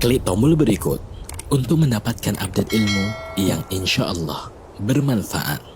Klik tombol berikut untuk mendapatkan update ilmu yang insya Allah bermanfaat.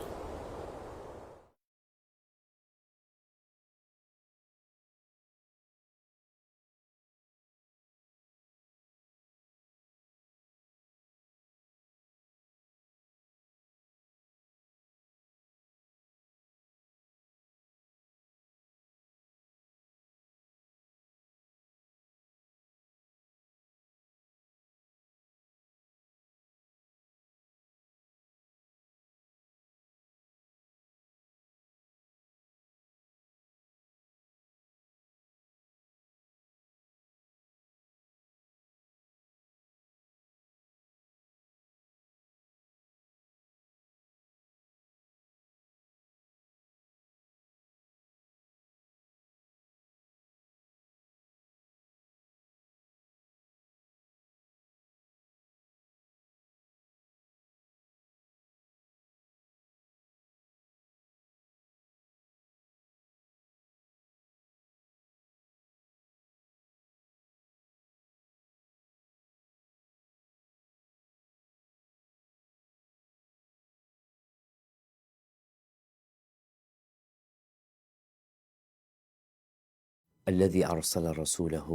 الذي أرسل رسوله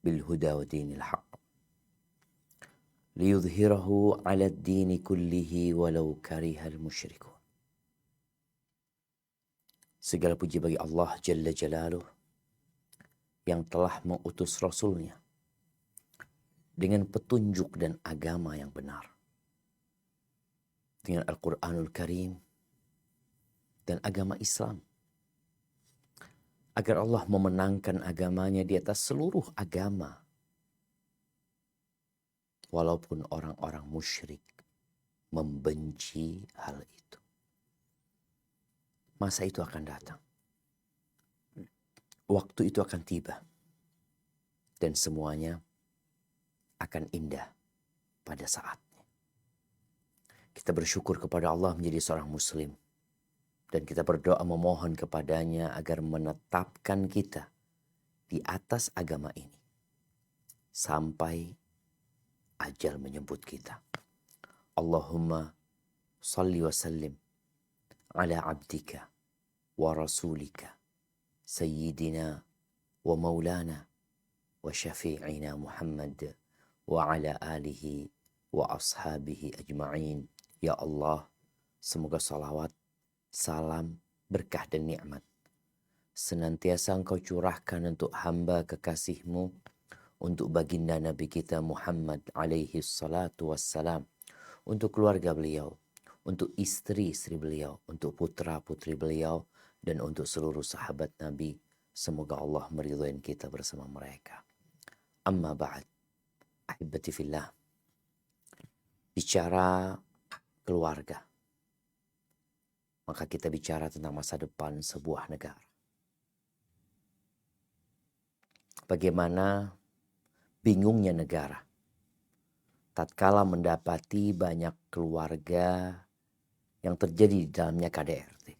بالهدى ودين الحق ليظهره على الدين كله ولو كره المشركون. Segala puji bagi Allah Jalla Jalaluh yang telah mengutus Rasulnya dengan petunjuk dan agama yang benar, dengan Al-Quranul Karim dan agama Islam, agar Allah memenangkan agamanya di atas seluruh agama. Walaupun orang-orang musyrik membenci hal itu. Masa itu akan datang. Waktu itu akan tiba. Dan semuanya akan indah pada saatnya. Kita bersyukur kepada Allah menjadi seorang muslim. Dan kita berdoa memohon kepadanya agar menetapkan kita di atas agama ini. Sampai ajal menyebut kita. Allahumma salli wa sallim ala abdika wa rasulika sayyidina wa maulana wa syafi'ina Muhammad wa ala alihi wa ashabihi ajma'in. Ya Allah, semoga salawat, salam, berkah dan nikmat senantiasa Engkau curahkan untuk hamba kekasih-Mu, untuk baginda Nabi kita Muhammad alaihi salatu wassalam, untuk keluarga beliau, untuk istri-istri beliau, untuk putra-putri beliau, dan untuk seluruh sahabat Nabi. Semoga Allah meridhoin kita bersama mereka. Amma ba'd, ahibati fillah. Bicara keluarga, maka kita bicara tentang masa depan sebuah negara. Bagaimana bingungnya negara tatkala mendapati banyak keluarga yang terjadi di dalamnya KDRT,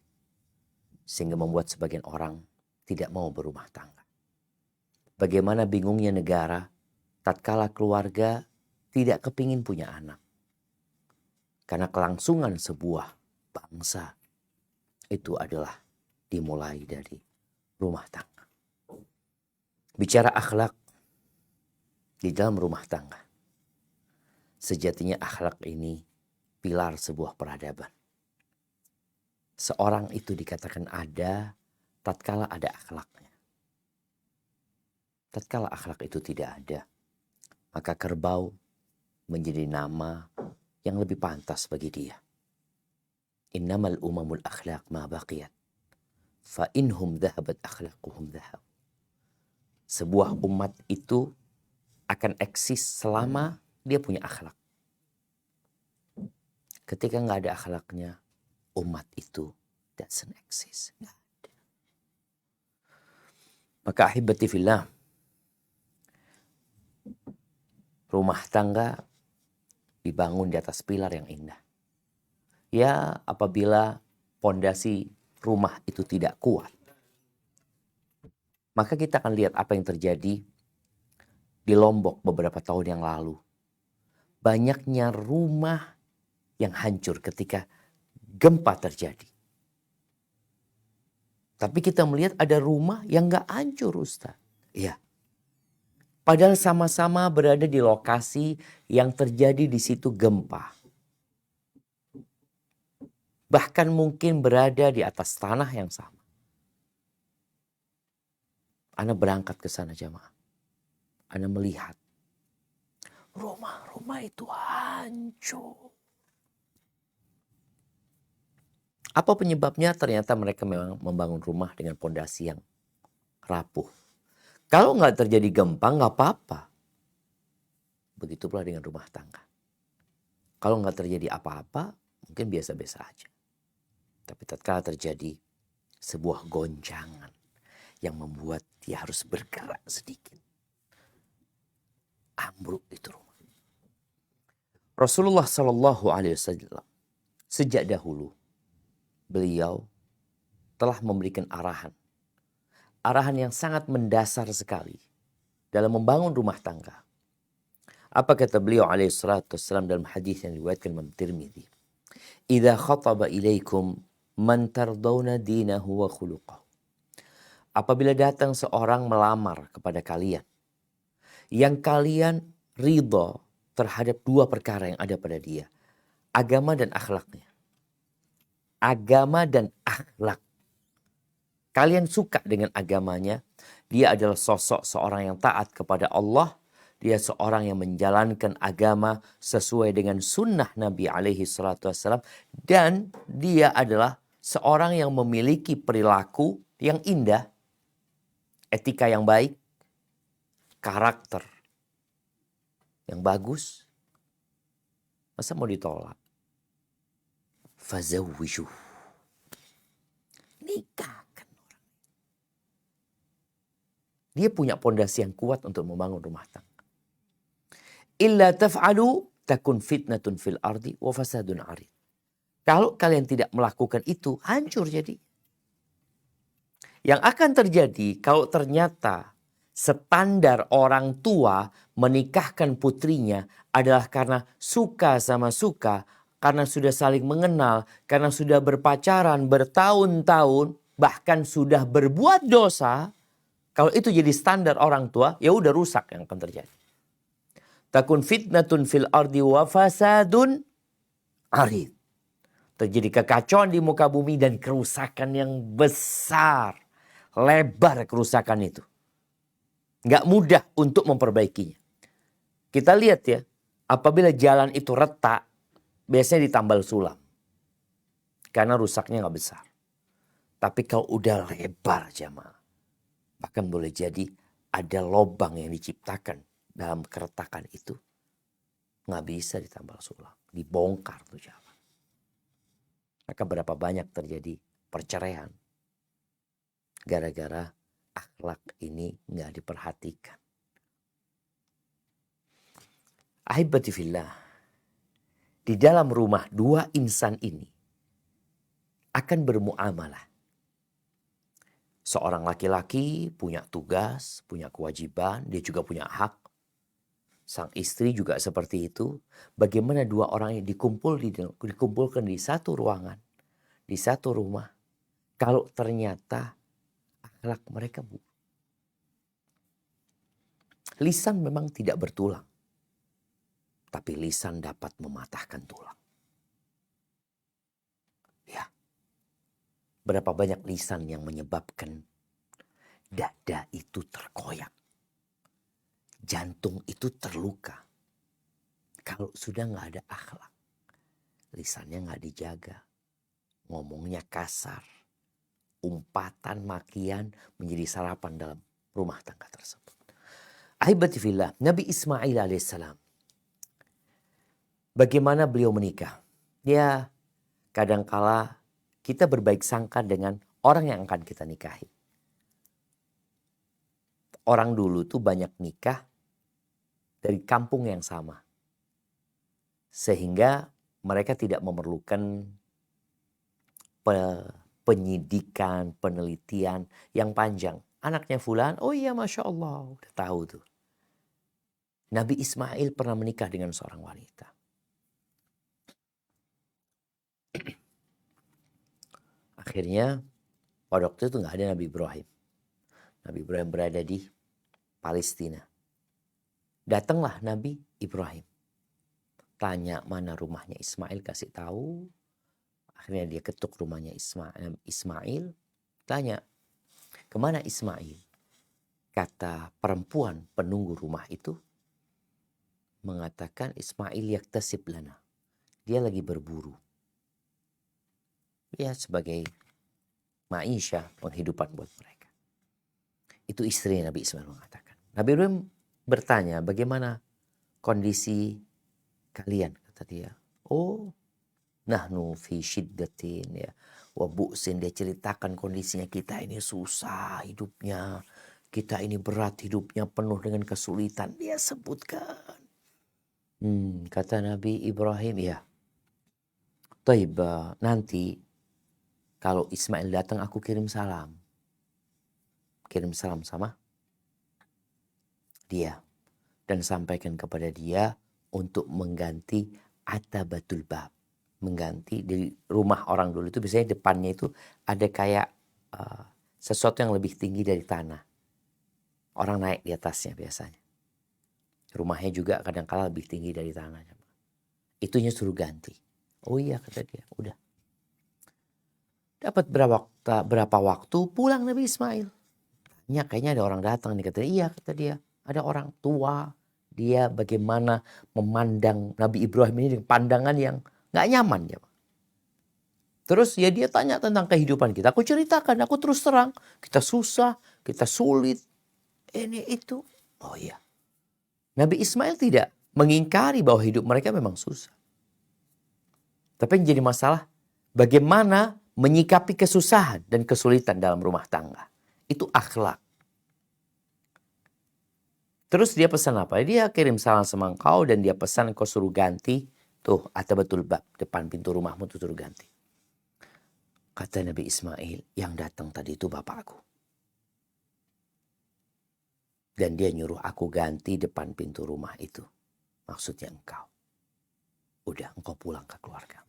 sehingga membuat sebagian orang tidak mau berumah tangga. Bagaimana bingungnya negara tatkala keluarga tidak kepingin punya anak, karena kelangsungan sebuah bangsa itu adalah dimulai dari rumah tangga. Bicara akhlak di dalam rumah tangga, sejatinya akhlak ini pilar sebuah peradaban. Seorang itu dikatakan ada tatkala ada akhlaknya. Tatkala akhlak itu tidak ada, maka kerbau menjadi nama yang lebih pantas bagi dia. Innamal umamul akhlaq ma baqiyat, fa inhum dhahabat akhlaquhum dhahab. Sebuah umat itu akan eksis selama dia punya akhlak. Ketika nggak ada akhlaknya, umat itu doesn't exist. Nggak ada. Maka ahibati fillah, rumah tangga dibangun di atas pilar yang indah. Ya, apabila pondasi rumah itu tidak kuat, maka kita akan lihat apa yang terjadi di Lombok beberapa tahun yang lalu. Banyaknya rumah yang hancur ketika gempa terjadi. Tapi kita melihat ada rumah yang gak hancur, Ustaz. Iya. Padahal sama-sama berada di lokasi yang terjadi di situ gempa. Bahkan mungkin berada di atas tanah yang sama. Ana berangkat ke sana jamaah. Ana melihat rumah-rumah itu hancur. Apa penyebabnya? Ternyata mereka memang membangun rumah dengan pondasi yang rapuh. Kalau nggak terjadi gempa nggak apa-apa. Begitu pula dengan rumah tangga. Kalau nggak terjadi apa-apa mungkin biasa-biasa aja. Tapi tatkala terjadi sebuah goncangan yang membuat dia harus bergerak sedikit. Ambruk itu rumah. Rasulullah Shallallahu Alaihi Wasallam sejak dahulu beliau telah memberikan arahan yang sangat mendasar sekali dalam membangun rumah tangga. Apa kata beliau alaihi salatu wassalam dalam hadis yang diriwayatkan Imam Tirmidzi? Idza khataba ilaikum man tardawna dinahu wa khuluquhu. Apabila datang seorang melamar kepada kalian yang kalian ridha terhadap dua perkara yang ada pada dia, agama dan akhlaknya. Agama dan akhlak. Kalian suka dengan agamanya, dia adalah sosok seorang yang taat kepada Allah, dia seorang yang menjalankan agama sesuai dengan sunnah Nabi alaihi salatu wassalam, dan dia adalah seorang yang memiliki perilaku yang indah, etika yang baik, karakter yang bagus. Masa mau ditolak? Fazawwijuh. Nikahkan orang. Dia punya pondasi yang kuat untuk membangun rumah tangga. Illa taf'alu takun fitnatun fil ardi wa fasadun arid. Kalau kalian tidak melakukan itu, hancur jadi. Yang akan terjadi kalau ternyata standar orang tua menikahkan putrinya adalah karena suka sama suka, karena sudah saling mengenal, karena sudah berpacaran bertahun-tahun, bahkan sudah berbuat dosa. Kalau itu jadi standar orang tua, ya udah rusak yang akan terjadi. Takun fitnatun fil ardi wa fasadun arid. Terjadi kekacauan di muka bumi dan kerusakan yang besar. Lebar kerusakan itu. Nggak mudah untuk memperbaikinya. Kita lihat ya, apabila jalan itu retak, biasanya ditambal sulam. Karena rusaknya nggak besar. Tapi kalau udah lebar jamaah, bahkan boleh jadi ada lobang yang diciptakan dalam keretakan itu. Nggak bisa ditambal sulam. Dibongkar tuh jalan. Maka berapa banyak terjadi perceraian. Gara-gara akhlak ini nggak diperhatikan. Ahibati fillah. Di dalam rumah dua insan ini akan bermuamalah. Seorang laki-laki punya tugas, punya kewajiban, dia juga punya hak. Sang istri juga seperti itu. Bagaimana dua orang yang dikumpulkan di satu ruangan, di satu rumah. Kalau ternyata akhlak mereka buruk. Lisan memang tidak bertulang. Tapi lisan dapat mematahkan tulang. Ya. Berapa banyak lisan yang menyebabkan dada itu terkoyak. Jantung itu terluka. Kalau sudah nggak ada akhlak. Lisannya nggak dijaga. Ngomongnya kasar. Umpatan, makian menjadi sarapan dalam rumah tangga tersebut. Ahibati fillah, Nabi Ismail alaihissalam. Bagaimana beliau menikah? Ya, kadangkala kita berbaik sangka dengan orang yang akan kita nikahi. Orang dulu tuh banyak nikah dari kampung yang sama. Sehingga mereka tidak memerlukan penyidikan, penelitian yang panjang. Anaknya fulan, oh iya Masya Allah, udah tahu tuh. Nabi Ismail pernah menikah dengan seorang wanita. Akhirnya pada waktu itu nggak ada Nabi Ibrahim. Nabi Ibrahim berada di Palestina. Datanglah Nabi Ibrahim. Tanya mana rumahnya Ismail, kasih tahu. Akhirnya dia ketuk rumahnya Ismail. Tanya, kemana Ismail? Kata perempuan penunggu rumah itu mengatakan Ismail yaktasib lana. Dia lagi berburu. Ya sebagai maisha, penghidupan buat mereka. Itu istri Nabi Ismail mengatakan. Nabi Ibrahim bertanya, bagaimana kondisi kalian? Kata dia, oh nahnu fi syiddatin ya. Wa bu'sin, dia ceritakan kondisinya, kita ini susah hidupnya. Kita ini berat hidupnya, penuh dengan kesulitan. Dia sebutkan. Kata Nabi Ibrahim, ya. Taib, nanti kalau Ismail datang aku kirim salam. Kirim salam sama dia. Dan sampaikan kepada dia untuk mengganti atabatul bab. Mengganti di rumah orang dulu itu biasanya depannya itu ada kayak sesuatu yang lebih tinggi dari tanah. Orang naik di atasnya biasanya. Rumahnya juga kadang-kala lebih tinggi dari tanah. Itunya suruh ganti. Oh iya kata dia, udah. Dapat berapa waktu pulang Nabi Ismail. Ya kayaknya ada orang datang nih, kata dia. Iya kata dia, ada orang tua. Dia bagaimana memandang Nabi Ibrahim ini dengan pandangan yang gak nyaman. Ya. Terus ya dia tanya tentang kehidupan kita. Aku ceritakan, aku terus terang. Kita susah, kita sulit. Ini itu. Oh iya. Nabi Ismail tidak mengingkari bahwa hidup mereka memang susah. Tapi yang jadi masalah, bagaimana menyikapi kesusahan dan kesulitan dalam rumah tangga. Itu akhlak. Terus dia pesan apa? Dia kirim salam sama engkau dan dia pesan engkau suruh ganti. Tuh, atabatul bab, depan pintu rumahmu tuh suruh ganti. Kata Nabi Ismail, yang datang tadi itu bapakku. Dan dia nyuruh aku ganti depan pintu rumah itu. Maksudnya engkau. Udah, engkau pulang ke keluarga.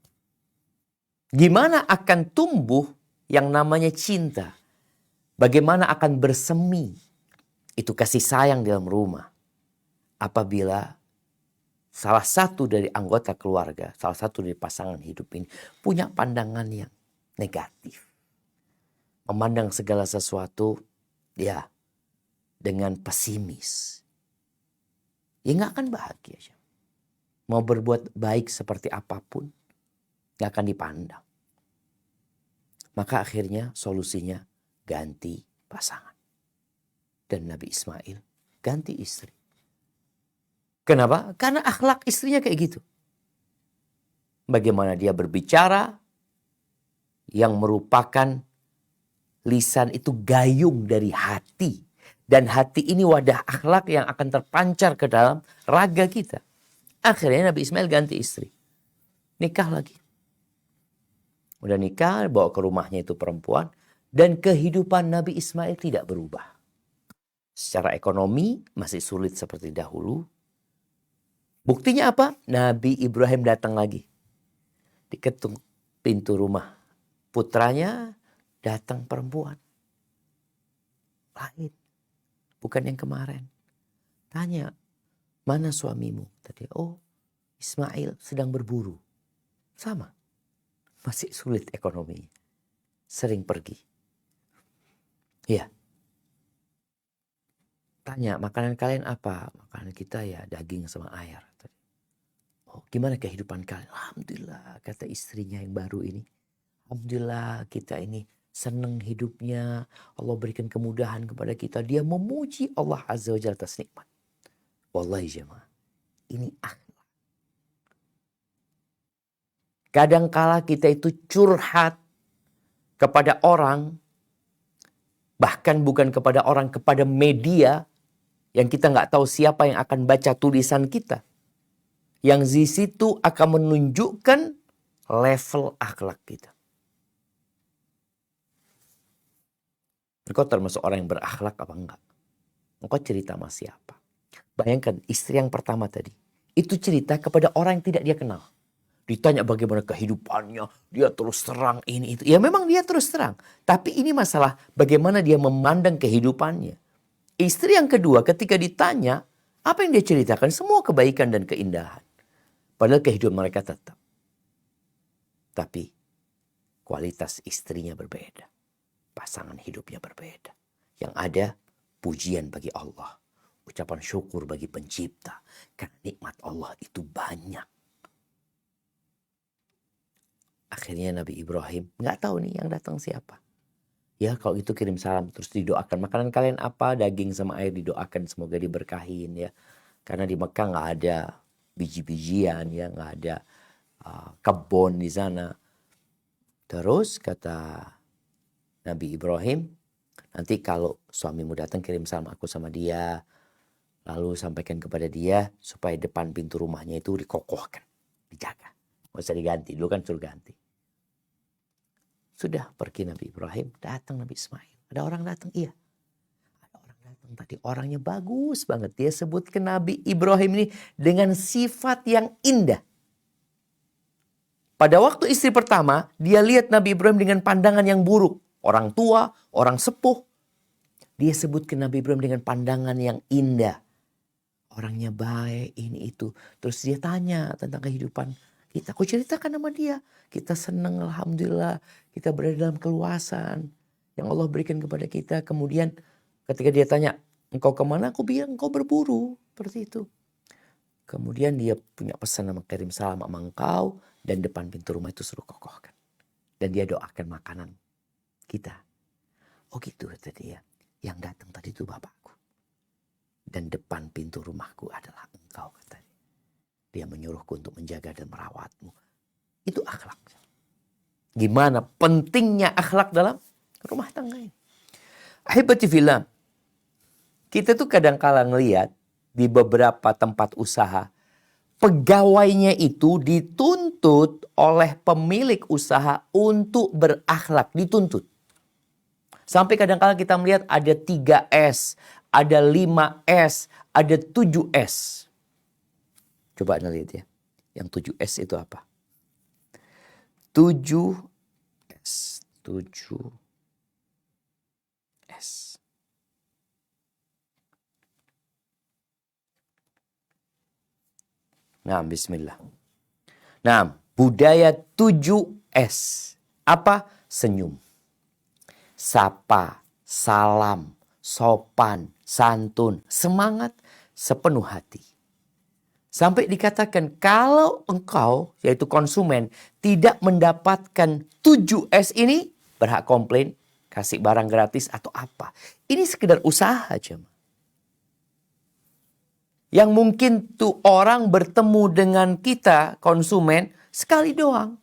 Gimana akan tumbuh yang namanya cinta? Bagaimana akan bersemi itu kasih sayang dalam rumah? Apabila salah satu dari anggota keluarga, salah satu dari pasangan hidup ini punya pandangan yang negatif. Memandang segala sesuatu ya dengan pesimis. Ya gak akan bahagia. Mau berbuat baik seperti apapun gak akan dipandang. Maka akhirnya solusinya ganti pasangan. Dan Nabi Ismail ganti istri. Kenapa? Karena akhlak istrinya kayak gitu. Bagaimana dia berbicara yang merupakan lisan itu gayung dari hati. Dan hati ini wadah akhlak yang akan terpancar ke dalam raga kita. Akhirnya Nabi Ismail ganti istri. Nikah lagi. Udah nikah, bawa ke rumahnya itu perempuan. Dan kehidupan Nabi Ismail tidak berubah. Secara ekonomi masih sulit seperti dahulu. Buktinya apa? Nabi Ibrahim datang lagi. Diketuk pintu rumah putranya, datang perempuan. Lain. Bukan yang kemarin. Tanya, mana suamimu? Tadi, oh Ismail sedang berburu. Sama. Masih sulit ekonomi. Sering pergi. Ya. Tanya, makanan kalian apa? Makanan kita ya daging sama air. Oh, gimana kehidupan kalian? Alhamdulillah, kata istrinya yang baru ini. Alhamdulillah kita ini senang hidupnya. Allah berikan kemudahan kepada kita. Dia memuji Allah Azza wa Jalla atas nikmat. Wallahi jemaah. Ini akhlak. Kadangkala kita itu curhat kepada orang. Bahkan bukan kepada orang, kepada media. Yang kita nggak tahu siapa yang akan baca tulisan kita. Yang di situ akan menunjukkan level akhlak kita. Engkau termasuk orang yang berakhlak apa enggak? Engkau cerita sama siapa? Bayangkan istri yang pertama tadi. Itu cerita kepada orang yang tidak dia kenal. Ditanya bagaimana kehidupannya. Dia terus terang ini itu. Ya memang dia terus terang. Tapi ini masalah bagaimana dia memandang kehidupannya. Istri yang kedua ketika ditanya. Apa yang dia ceritakan? Semua kebaikan dan keindahan. Padahal kehidupan mereka tetap. Tapi kualitas istrinya berbeda. Pasangan hidupnya berbeda. Yang ada pujian bagi Allah. Ucapan syukur bagi pencipta. Karena nikmat Allah itu banyak. Akhirnya Nabi Ibrahim nggak tahu nih yang datang siapa. Ya kalau itu kirim salam terus didoakan. Makanan kalian apa? Daging sama air didoakan semoga diberkahin ya. Karena di Mekah nggak ada biji-bijian ya. Nggak ada kebun di sana. Terus kata Nabi Ibrahim. Nanti kalau suamimu datang kirim salam aku sama dia. Lalu sampaikan kepada dia supaya depan pintu rumahnya itu dikokohkan. Dijaga. Nggak usah diganti. Dulu kan suruh ganti. Sudah pergi Nabi Ibrahim. Datang Nabi Ismail. Ada orang datang? Iya. Ada orang datang tadi. Orangnya bagus banget. Dia sebut ke Nabi Ibrahim ini dengan sifat yang indah. Pada waktu istri pertama. Dia lihat Nabi Ibrahim dengan pandangan yang buruk. Orang tua. Orang sepuh. Dia sebut ke Nabi Ibrahim dengan pandangan yang indah. Orangnya baik, ini itu. Terus dia tanya tentang kehidupan kita. Aku ceritakan sama dia. Kita senang, alhamdulillah. Kita berada dalam keluasan yang Allah berikan kepada kita. Kemudian ketika dia tanya, engkau kemana? Aku bilang, engkau berburu. Seperti itu. Kemudian dia punya pesan sama kirim salam sama engkau. Dan depan pintu rumah itu suruh kokohkan. Dan dia doakan makanan kita. Oh gitu kata dia. Yang datang tadi itu bapakku. Dan depan pintu rumahku adalah engkau kata dia. Dia menyuruhku untuk menjaga dan merawatmu. Itu akhlak. Gimana pentingnya akhlak dalam rumah tangga ini. Ahibati fillah. Kita tuh kadang-kala ngelihat di beberapa tempat usaha. Pegawainya itu dituntut oleh pemilik usaha untuk berakhlak. Dituntut. Sampai kadang-kala kita melihat ada 3S. Ada 5S, ada 7S. Coba Anda lihat ya. Yang 7S itu apa? 7S. 7S. Nah, bismillah. Nah, budaya 7S. Apa? Senyum. Sapa, salam, sopan, santun, semangat, sepenuh hati. Sampai dikatakan kalau engkau, yaitu konsumen, tidak mendapatkan 7S ini, berhak komplain, kasih barang gratis atau apa. Ini sekedar usaha aja. Yang mungkin tuh orang bertemu dengan kita, konsumen, sekali doang.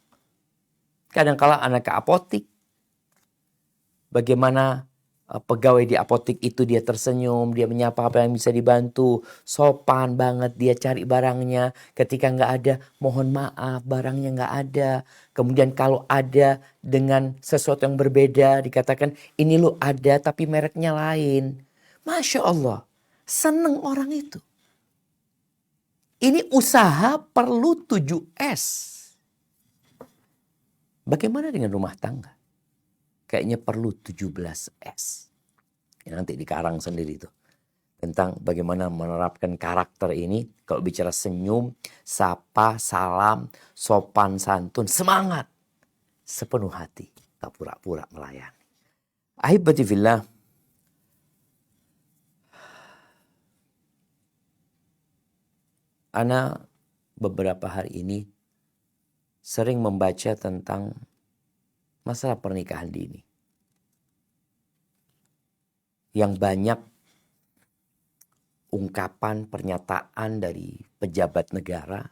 Kadang-kala anak ke apotik. Bagaimana pegawai di apotik itu dia tersenyum, dia menyapa apa yang bisa dibantu, sopan banget dia cari barangnya. Ketika nggak ada, mohon maaf barangnya nggak ada. Kemudian kalau ada dengan sesuatu yang berbeda, dikatakan ini lu ada tapi mereknya lain. Masya Allah, seneng orang itu. Ini usaha perlu 7S. Bagaimana dengan rumah tangga? Kayaknya perlu 17S. Ya, nanti dikarang sendiri tuh. Tentang bagaimana menerapkan karakter ini. Kalau bicara senyum, sapa, salam, sopan, santun, semangat. Sepenuh hati. Tak pura-pura melayani. Ahibati fillah. Ana beberapa hari ini sering membaca tentang masalah pernikahan dini. Yang banyak ungkapan pernyataan dari pejabat negara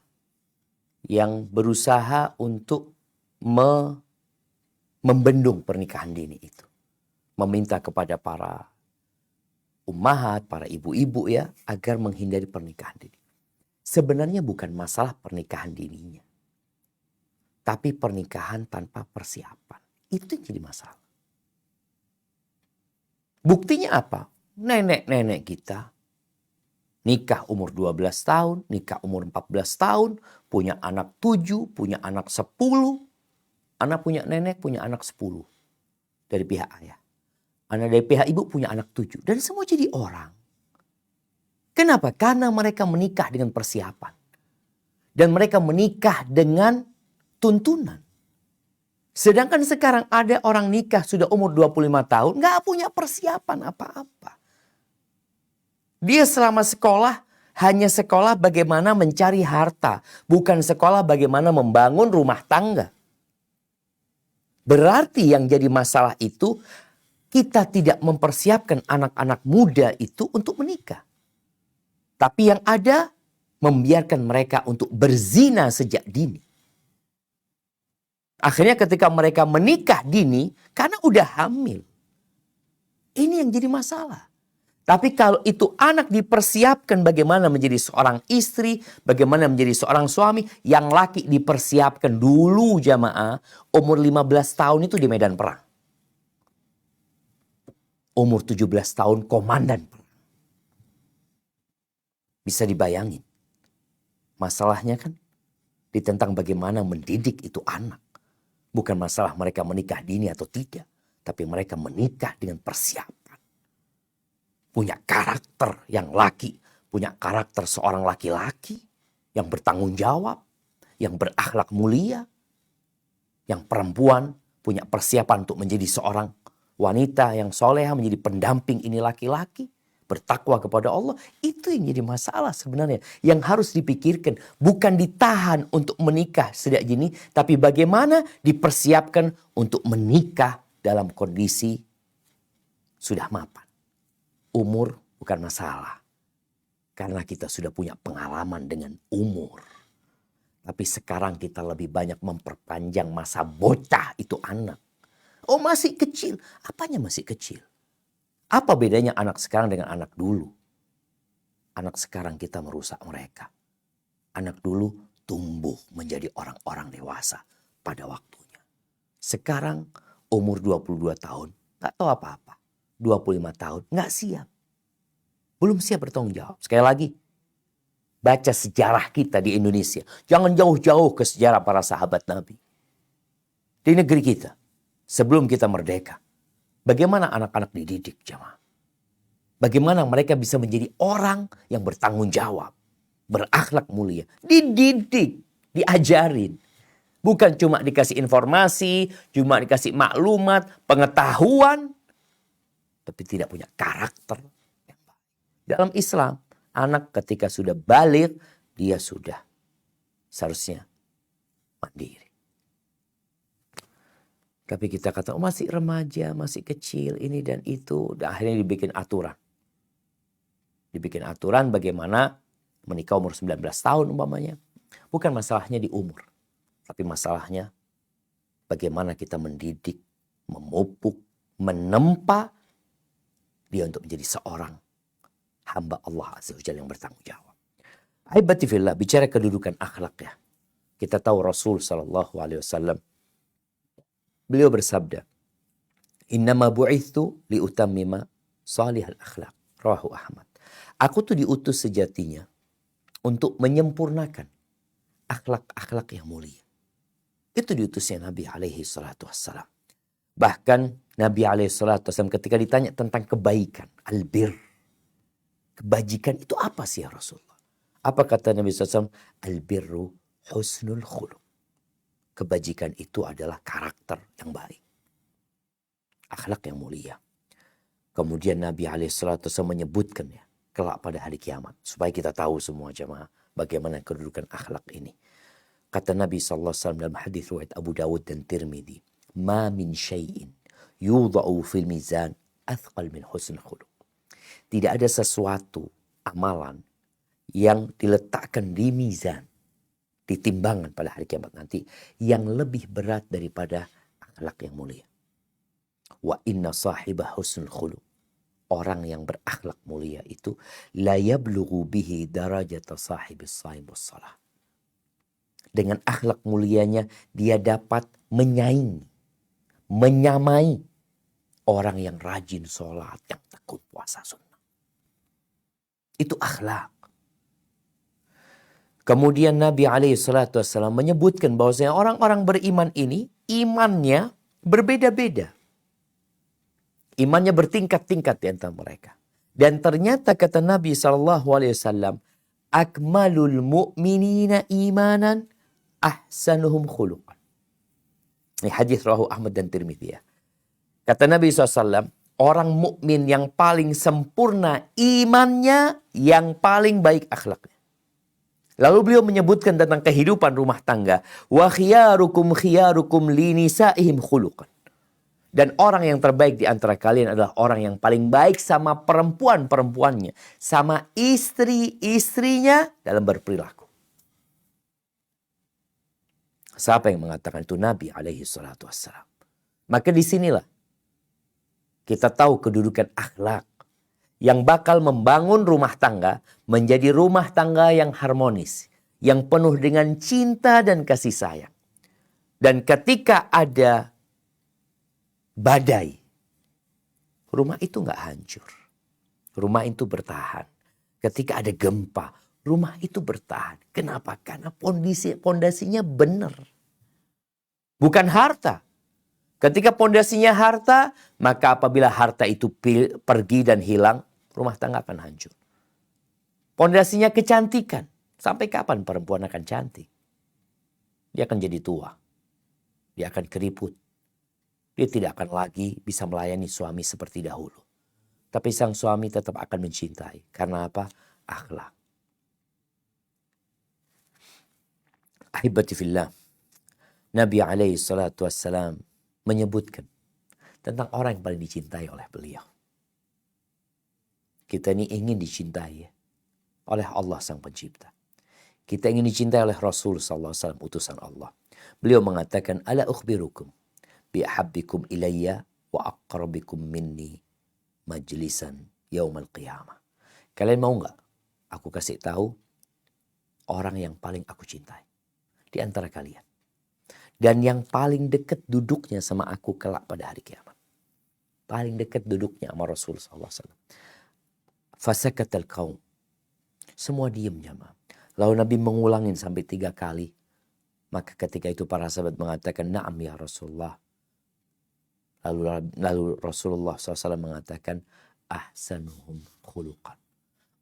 yang berusaha untuk membendung pernikahan dini itu. Meminta kepada para ummahat, para ibu-ibu ya, agar menghindari pernikahan dini. Sebenarnya bukan masalah pernikahan dininya. Tapi pernikahan tanpa persiapan. Itu yang jadi masalah. Buktinya apa? Nenek-nenek kita Nikah umur 12 tahun, nikah umur 14 tahun, punya anak 7, punya anak 10. Anak punya nenek, punya anak 10 dari pihak ayah. Anak dari pihak ibu punya anak 7. Dan semua jadi orang. Kenapa? Karena mereka menikah dengan persiapan. Dan mereka menikah dengan tuntunan. Sedangkan sekarang ada orang nikah sudah umur 25 tahun, nggak punya persiapan apa-apa. Dia selama sekolah hanya sekolah bagaimana mencari harta, bukan sekolah bagaimana membangun rumah tangga. Berarti yang jadi masalah itu kita tidak mempersiapkan anak-anak muda itu untuk menikah. Tapi yang ada membiarkan mereka untuk berzina sejak dini. Akhirnya ketika mereka menikah dini karena udah hamil. Ini yang jadi masalah. Tapi kalau itu anak dipersiapkan bagaimana menjadi seorang istri, bagaimana menjadi seorang suami, yang laki dipersiapkan dulu jamaah, umur 15 tahun itu di medan perang. Umur 17 tahun komandan perang. Bisa dibayangin. Masalahnya kan tentang bagaimana mendidik itu anak. Bukan masalah mereka menikah dini atau tidak, tapi mereka menikah dengan persiapan. Punya karakter yang laki, punya karakter seorang laki-laki yang bertanggung jawab, yang berakhlak mulia. Yang perempuan punya persiapan untuk menjadi seorang wanita yang soleha, menjadi pendamping ini laki-laki, bertakwa kepada Allah. Itu yang jadi masalah sebenarnya. Yang harus dipikirkan bukan ditahan untuk menikah sejak dini, tapi bagaimana dipersiapkan untuk menikah dalam kondisi sudah mapan. Umur bukan masalah. Karena kita sudah punya pengalaman dengan umur. Tapi sekarang kita lebih banyak memperpanjang masa bocah itu anak. Oh masih kecil. Apanya masih kecil? Apa bedanya anak sekarang dengan anak dulu? Anak sekarang kita merusak mereka. Anak dulu tumbuh menjadi orang-orang dewasa pada waktunya. Sekarang umur 22 tahun. Gak tahu apa-apa. 25 tahun, nggak siap. Belum siap bertanggung jawab. Sekali lagi, baca sejarah kita di Indonesia. Jangan jauh-jauh ke sejarah para sahabat Nabi. Di negeri kita, sebelum kita merdeka, bagaimana anak-anak dididik jemaah? Bagaimana mereka bisa menjadi orang yang bertanggung jawab, berakhlak mulia, dididik, diajarin. Bukan cuma dikasih informasi, cuma dikasih maklumat, pengetahuan, tapi tidak punya karakter yang baik. Dalam Islam, anak ketika sudah baligh, dia sudah seharusnya mandiri. Tapi kita kata, oh masih remaja, masih kecil, ini dan itu. Dan akhirnya dibikin aturan. Dibikin aturan bagaimana menikah umur 19 tahun umpamanya. Bukan masalahnya di umur. Tapi masalahnya bagaimana kita mendidik, memupuk, menempa dia untuk menjadi seorang hamba Allah Azza wa Jalla yang bertanggung jawab. Ahibati fillah, bicara kedudukan akhlak ya. Kita tahu Rasul SAW, beliau bersabda, innama bu'ithu liutammima salihal akhlak. Rawahu Ahmad. Aku tuh diutus sejatinya untuk menyempurnakan akhlak-akhlak yang mulia. Itu diutusnya Nabi alaihi salatu wassalam. Bahkan Nabi alaihissalam ketika ditanya tentang kebaikan, albir, kebajikan itu apa sih ya Rasulullah? Apa kata Nabi SAW? Albirru husnul khuluq. Kebajikan itu adalah karakter yang baik. Akhlak yang mulia. Kemudian Nabi alaihissalam menyebutkan ya, kelak pada hari kiamat. Supaya kita tahu semua jemaah bagaimana kedudukan akhlak ini. Kata Nabi SAW dalam hadis riwayat Abu Dawud dan Tirmidzi. Ma min syai'in yudha'u fil mizan athqal min husnul khuluq. Tidak ada sesuatu amalan yang diletakkan di mizan, di timbangan pada hari kiamat nanti yang lebih berat daripada akhlak yang mulia. Wa inna sahibah husnul khuluq. Orang yang berakhlak mulia itu la yablughu bihi darajata sahibis shaim wassalah. Dengan akhlak mulianya dia dapat menyaingi, menyamai orang yang rajin sholat, yang tekun puasa sunnah. Itu akhlak. Kemudian Nabi SAW menyebutkan bahwasanya orang-orang beriman ini imannya berbeda-beda. Imannya bertingkat-tingkat di antara mereka. Dan ternyata kata Nabi SAW, akmalul mu'minina imanan ahsanuhum khuluqan. Ini hadis rawahu Ahmad dan Tirmidzi ya. Kata Nabi SAW, orang mukmin yang paling sempurna imannya, yang paling baik akhlaknya. Lalu beliau menyebutkan tentang kehidupan rumah tangga. Wa khiyarukum khiyarukum linisaihim khuluqan. Dan orang yang terbaik di antara kalian adalah orang yang paling baik sama perempuan-perempuannya. Sama istri-istrinya dalam berperilaku. Siapa yang mengatakan itu? Nabi SAW. Maka disinilah kita tahu kedudukan akhlak yang bakal membangun rumah tangga menjadi rumah tangga yang harmonis, yang penuh dengan cinta dan kasih sayang. Dan ketika ada badai, rumah itu nggak hancur. Rumah itu bertahan. Ketika ada gempa, rumah itu bertahan. Kenapa? Karena pondasinya benar. Bukan harta. Ketika pondasinya harta, maka apabila harta itu pergi dan hilang, rumah tangga akan hancur. Pondasinya kecantikan. Sampai kapan perempuan akan cantik? Dia akan jadi tua. Dia akan keriput. Dia tidak akan lagi bisa melayani suami seperti dahulu. Tapi sang suami tetap akan mencintai. Karena apa? Akhlak. Ahibati fillah. Nabi SAW menyebutkan tentang orang yang paling dicintai oleh beliau. Kita ini ingin dicintai oleh Allah Sang Pencipta. Kita ingin dicintai oleh Rasul SAW, utusan Allah. Beliau mengatakan, ala ukhbirukum bi ahabbikum ilayya wa aqrabikum minni majlisan yaumal qiyamah. Kalian mau nggak aku kasih tahu orang yang paling aku cintai di antara kalian, dan yang paling dekat duduknya sama aku kelak pada hari kiamat. Paling dekat duduknya sama Rasul SAW. Fasakatal qaum. Semua diam jamaah. Lalu Nabi mengulangin sampai 3 kali. Maka ketika itu para sahabat mengatakan, na'am ya Rasulullah. Lalu Rasulullah SAW mengatakan, ahsanuhum khuluqan.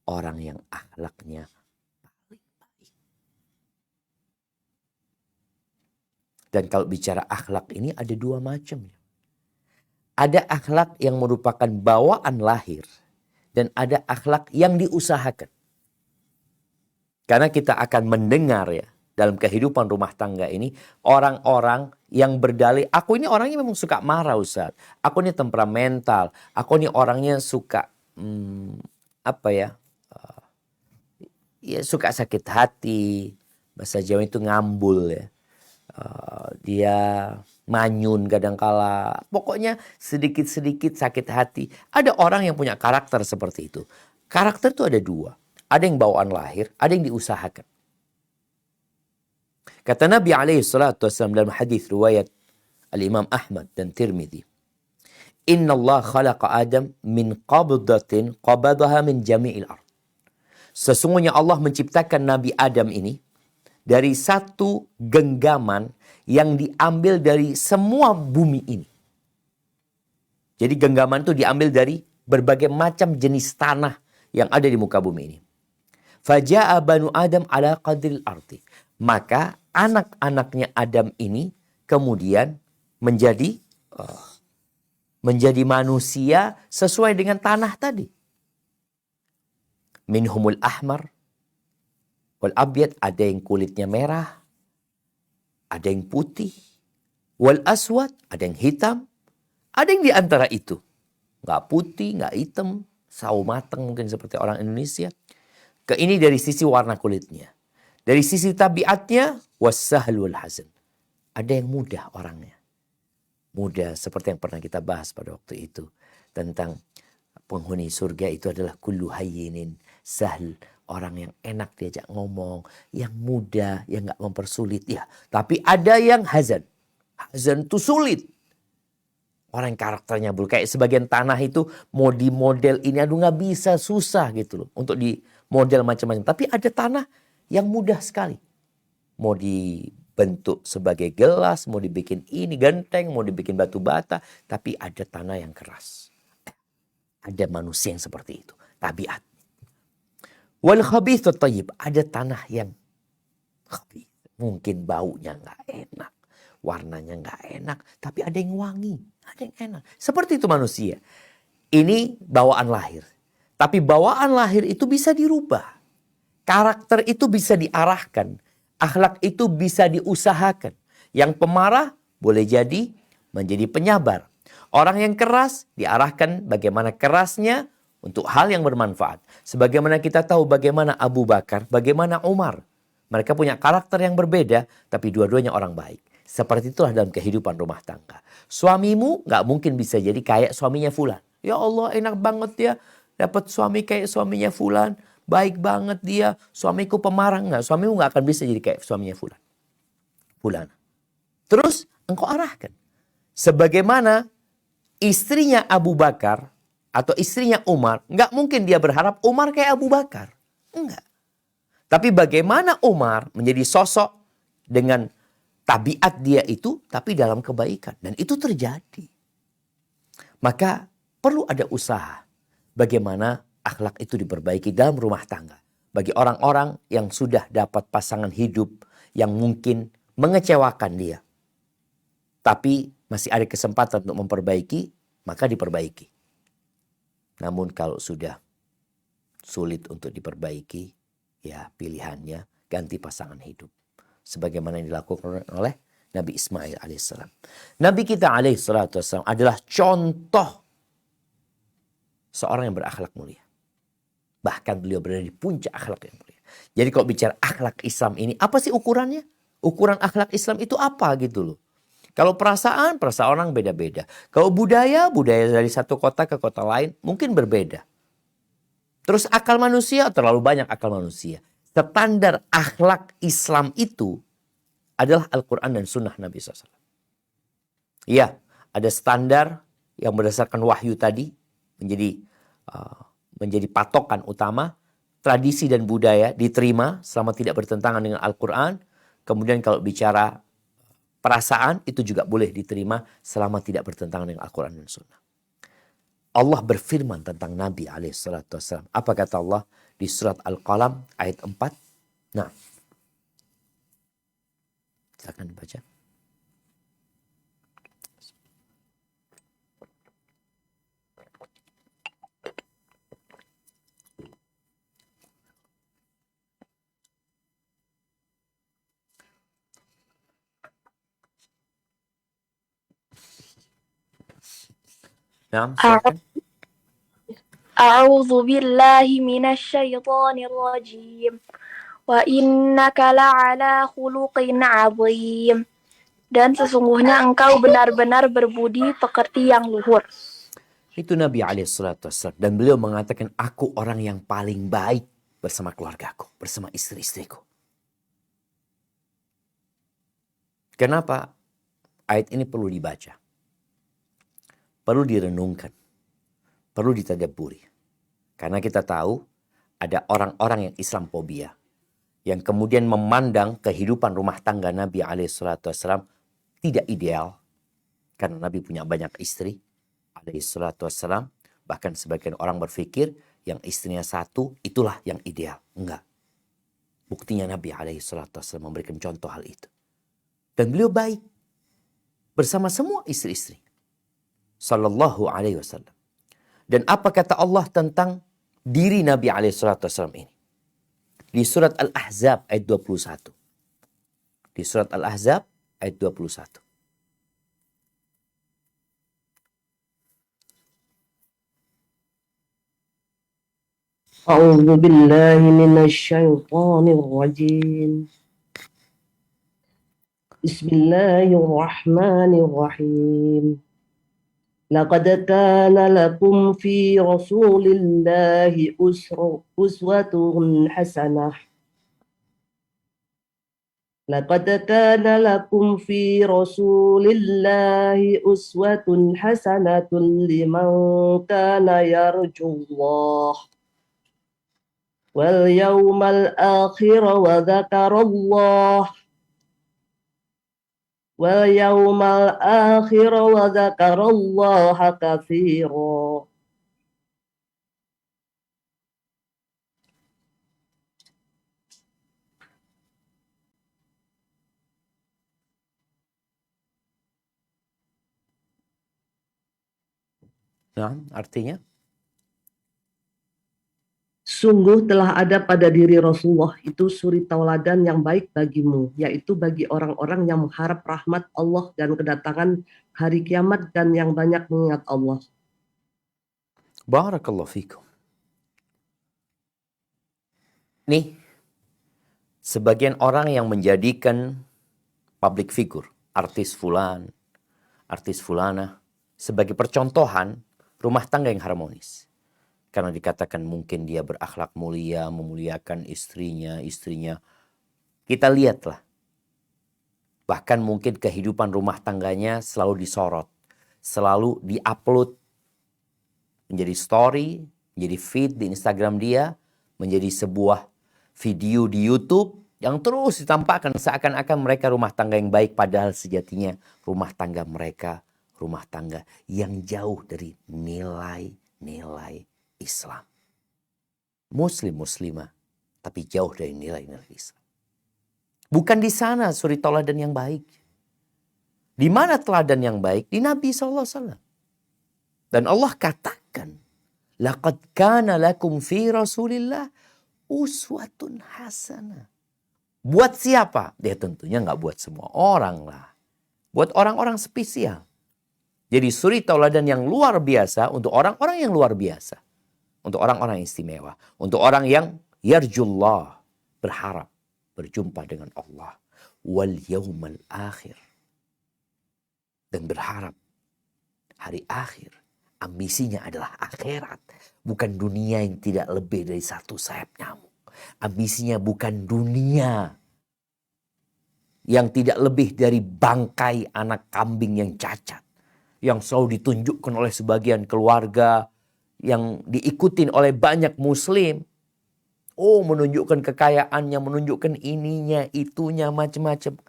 Orang yang akhlaknya paling baik. Dan kalau bicara akhlak ini ada 2 macam. Ada akhlak yang merupakan bawaan lahir. Dan ada akhlak yang diusahakan. Karena kita akan mendengar ya, dalam kehidupan rumah tangga ini, orang-orang yang berdalih, aku ini orangnya memang suka marah Ustaz. Aku ini temperamental. Aku ini orangnya suka, ya suka sakit hati. Bahasa Jawa itu ngambul ya. Dia manyun kadangkala. Pokoknya sedikit-sedikit sakit hati. Ada orang yang punya karakter seperti itu. Karakter itu ada 2. Ada yang bawaan lahir, ada yang diusahakan. Kata Nabi SAW dalam hadis riwayat Al-Imam Ahmad dan Tirmidzi. Inna Allah khalaqa Adam min qabdatin qabadaha min jami'il ard. Sesungguhnya Allah menciptakan Nabi Adam ini dari satu genggaman yang diambil dari semua bumi ini. Jadi genggaman itu diambil dari berbagai macam jenis tanah yang ada di muka bumi ini. Faja'a banu Adam ala qadril arti. Maka anak-anaknya Adam ini kemudian menjadi manusia sesuai dengan tanah tadi. Minhumul ahmar wal abyad, ada yang kulitnya merah, ada yang putih, wal aswad, ada yang hitam, ada yang di antara itu nggak putih, nggak hitam, sawo mateng mungkin seperti orang Indonesia. Ini dari sisi warna kulitnya. Dari sisi tabiatnya, wasahl wal hazan. Ada yang mudah orangnya. Mudah seperti yang pernah kita bahas pada waktu itu. Tentang penghuni surga itu adalah kullu hayyinin sahl. Orang yang enak diajak ngomong. Yang mudah, yang gak mempersulit. Ya, tapi ada yang hazan. Hazan itu sulit. Orang yang karakternya buruk. Kayak sebagian tanah itu mau di model ini, aduh nggak bisa, susah gitu loh. Untuk di model macam-macam. Tapi ada tanah yang mudah sekali. Mau dibentuk sebagai gelas, mau dibikin ini genteng, mau dibikin batu bata. Tapi ada tanah yang keras. Ada manusia yang seperti itu. Tabiat. Wal khabithu thayyib. Ada tanah yang khabith. Mungkin baunya nggak enak. Warnanya nggak enak. Tapi ada yang wangi. Ada yang enak. Seperti itu manusia. Ini bawaan lahir. Tapi bawaan lahir itu bisa dirubah. Karakter itu bisa diarahkan. Akhlak itu bisa diusahakan. Yang pemarah boleh jadi menjadi penyabar. Orang yang keras diarahkan bagaimana kerasnya untuk hal yang bermanfaat. Sebagaimana kita tahu bagaimana Abu Bakar, bagaimana Umar. Mereka punya karakter yang berbeda, tapi dua-duanya orang baik. Seperti itulah dalam kehidupan rumah tangga. Suamimu nggak mungkin bisa jadi kayak suaminya Fulan. Ya Allah, enak banget ya dapat suami kayak suaminya Fulan. Baik banget dia. Suamiku pemarah. Nggak, suamimu nggak akan bisa jadi kayak suaminya Fulan. Terus engkau arahkan. Sebagaimana istrinya Abu Bakar atau istrinya Umar, nggak mungkin dia berharap Umar kayak Abu Bakar. Enggak. Tapi bagaimana Umar menjadi sosok dengan tabiat dia itu, tapi dalam kebaikan. Dan itu terjadi. Maka perlu ada usaha. Bagaimana akhlak itu diperbaiki dalam rumah tangga. Bagi orang-orang yang sudah dapat pasangan hidup yang mungkin mengecewakan dia. Tapi masih ada kesempatan untuk memperbaiki, maka diperbaiki. Namun kalau sudah sulit untuk diperbaiki, ya pilihannya ganti pasangan hidup. Sebagaimana yang dilakukan oleh Nabi Ismail alaihissalam. Nabi kita alaihissalam adalah contoh seorang yang berakhlak mulia. Bahkan beliau berada di puncak akhlak yang mulia. Jadi kalau bicara akhlak Islam ini, apa sih ukurannya? Ukuran akhlak Islam itu apa gitu loh. Kalau perasaan orang beda-beda. Kalau budaya dari satu kota ke kota lain mungkin berbeda. Terus akal manusia, terlalu banyak akal manusia. Standar akhlak Islam itu adalah Al-Quran dan Sunnah Nabi SAW. Iya, ada standar yang berdasarkan wahyu tadi menjadi patokan utama. Tradisi dan budaya diterima selama tidak bertentangan dengan Al-Quran. Kemudian kalau bicara perasaan itu juga boleh diterima selama tidak bertentangan dengan Al-Quran dan Sunnah. Allah berfirman tentang Nabi alaihissalam. Apa kata Allah di surat Al-Qalam ayat 4? Nah, silakan dibaca. Nah, silakan. أعوذ بالله من الشيطان الرجيم وإنك لعلى خلق عظيم. Dan sesungguhnya engkau benar-benar berbudi pekerti yang luhur. Itu Nabi alaihissalam. Dan beliau mengatakan, aku orang yang paling baik bersama keluargaku, bersama istri-istriku. Kenapa ayat ini perlu dibaca? Perlu direnungkan. Perlu ditadabburi. Karena kita tahu ada orang-orang yang Islamfobia. Yang kemudian memandang kehidupan rumah tangga Nabi alaihissalam tidak ideal. Karena Nabi punya banyak istri alaihissalam. Bahkan sebagian orang berpikir yang istrinya satu itulah yang ideal. Enggak. Buktinya Nabi alaihissalam memberikan contoh hal itu. Dan beliau baik bersama semua istri-istri. Sallallahu alaihi wasallam. Dan apa kata Allah tentang diri Nabi alaihissalam ini? Di surat Al-Ahzab ayat 21. Di surat Al-Ahzab ayat 21. أعوذ بالله من الشيطان الرجيم بسم الله الرحمن الرحيم لقد كان لكم في رسول الله أسوة حسنة لقد كان لكم في رسول الله أسوة حسنة لمن كان يرجو الله واليوم الآخر وذكر الله كثيرا. Nah, artinya Sungguh telah ada pada diri Rasulullah itu suri tauladan yang baik bagimu, yaitu bagi orang-orang yang mengharap rahmat Allah dan kedatangan hari kiamat dan yang banyak mengingat Allah. barakallahu fikum. Nih, sebagian orang yang menjadikan public figure, artis fulan, artis fulana, sebagai percontohan rumah tangga yang harmonis. Karena dikatakan mungkin dia berakhlak mulia, memuliakan istrinya. Kita lihatlah. Bahkan mungkin kehidupan rumah tangganya selalu disorot. Selalu diupload. Menjadi story, menjadi feed di Instagram dia. Menjadi sebuah video di YouTube yang terus ditampakkan seakan-akan mereka rumah tangga yang baik. Padahal sejatinya rumah tangga mereka, rumah tangga yang jauh dari nilai-nilai Islam. Muslimah, tapi jauh dari nilai-nilai Islam. Bukan di sana suri teladan yang baik. Di mana teladan yang baik? Di Nabi SAW. Dan Allah katakan, laqad kana lakum fi Rasulillah uswatun hasanah. Buat siapa? Dia tentunya nggak buat semua orang lah. Buat orang-orang spesial. Jadi suri tauladan yang luar biasa untuk orang-orang yang luar biasa. Untuk orang-orang yang istimewa. Untuk orang yang yarjullah. Berharap berjumpa dengan Allah. Wal yawmal akhir. Dan berharap hari akhir. Ambisinya adalah akhirat. Bukan dunia yang tidak lebih dari satu sayap nyamuk. Ambisinya bukan dunia yang tidak lebih dari bangkai anak kambing yang cacat. Yang selalu ditunjukkan oleh sebagian keluarga. Yang diikutin oleh banyak muslim. Oh, menunjukkan kekayaannya, menunjukkan ininya, itunya, macam-macam.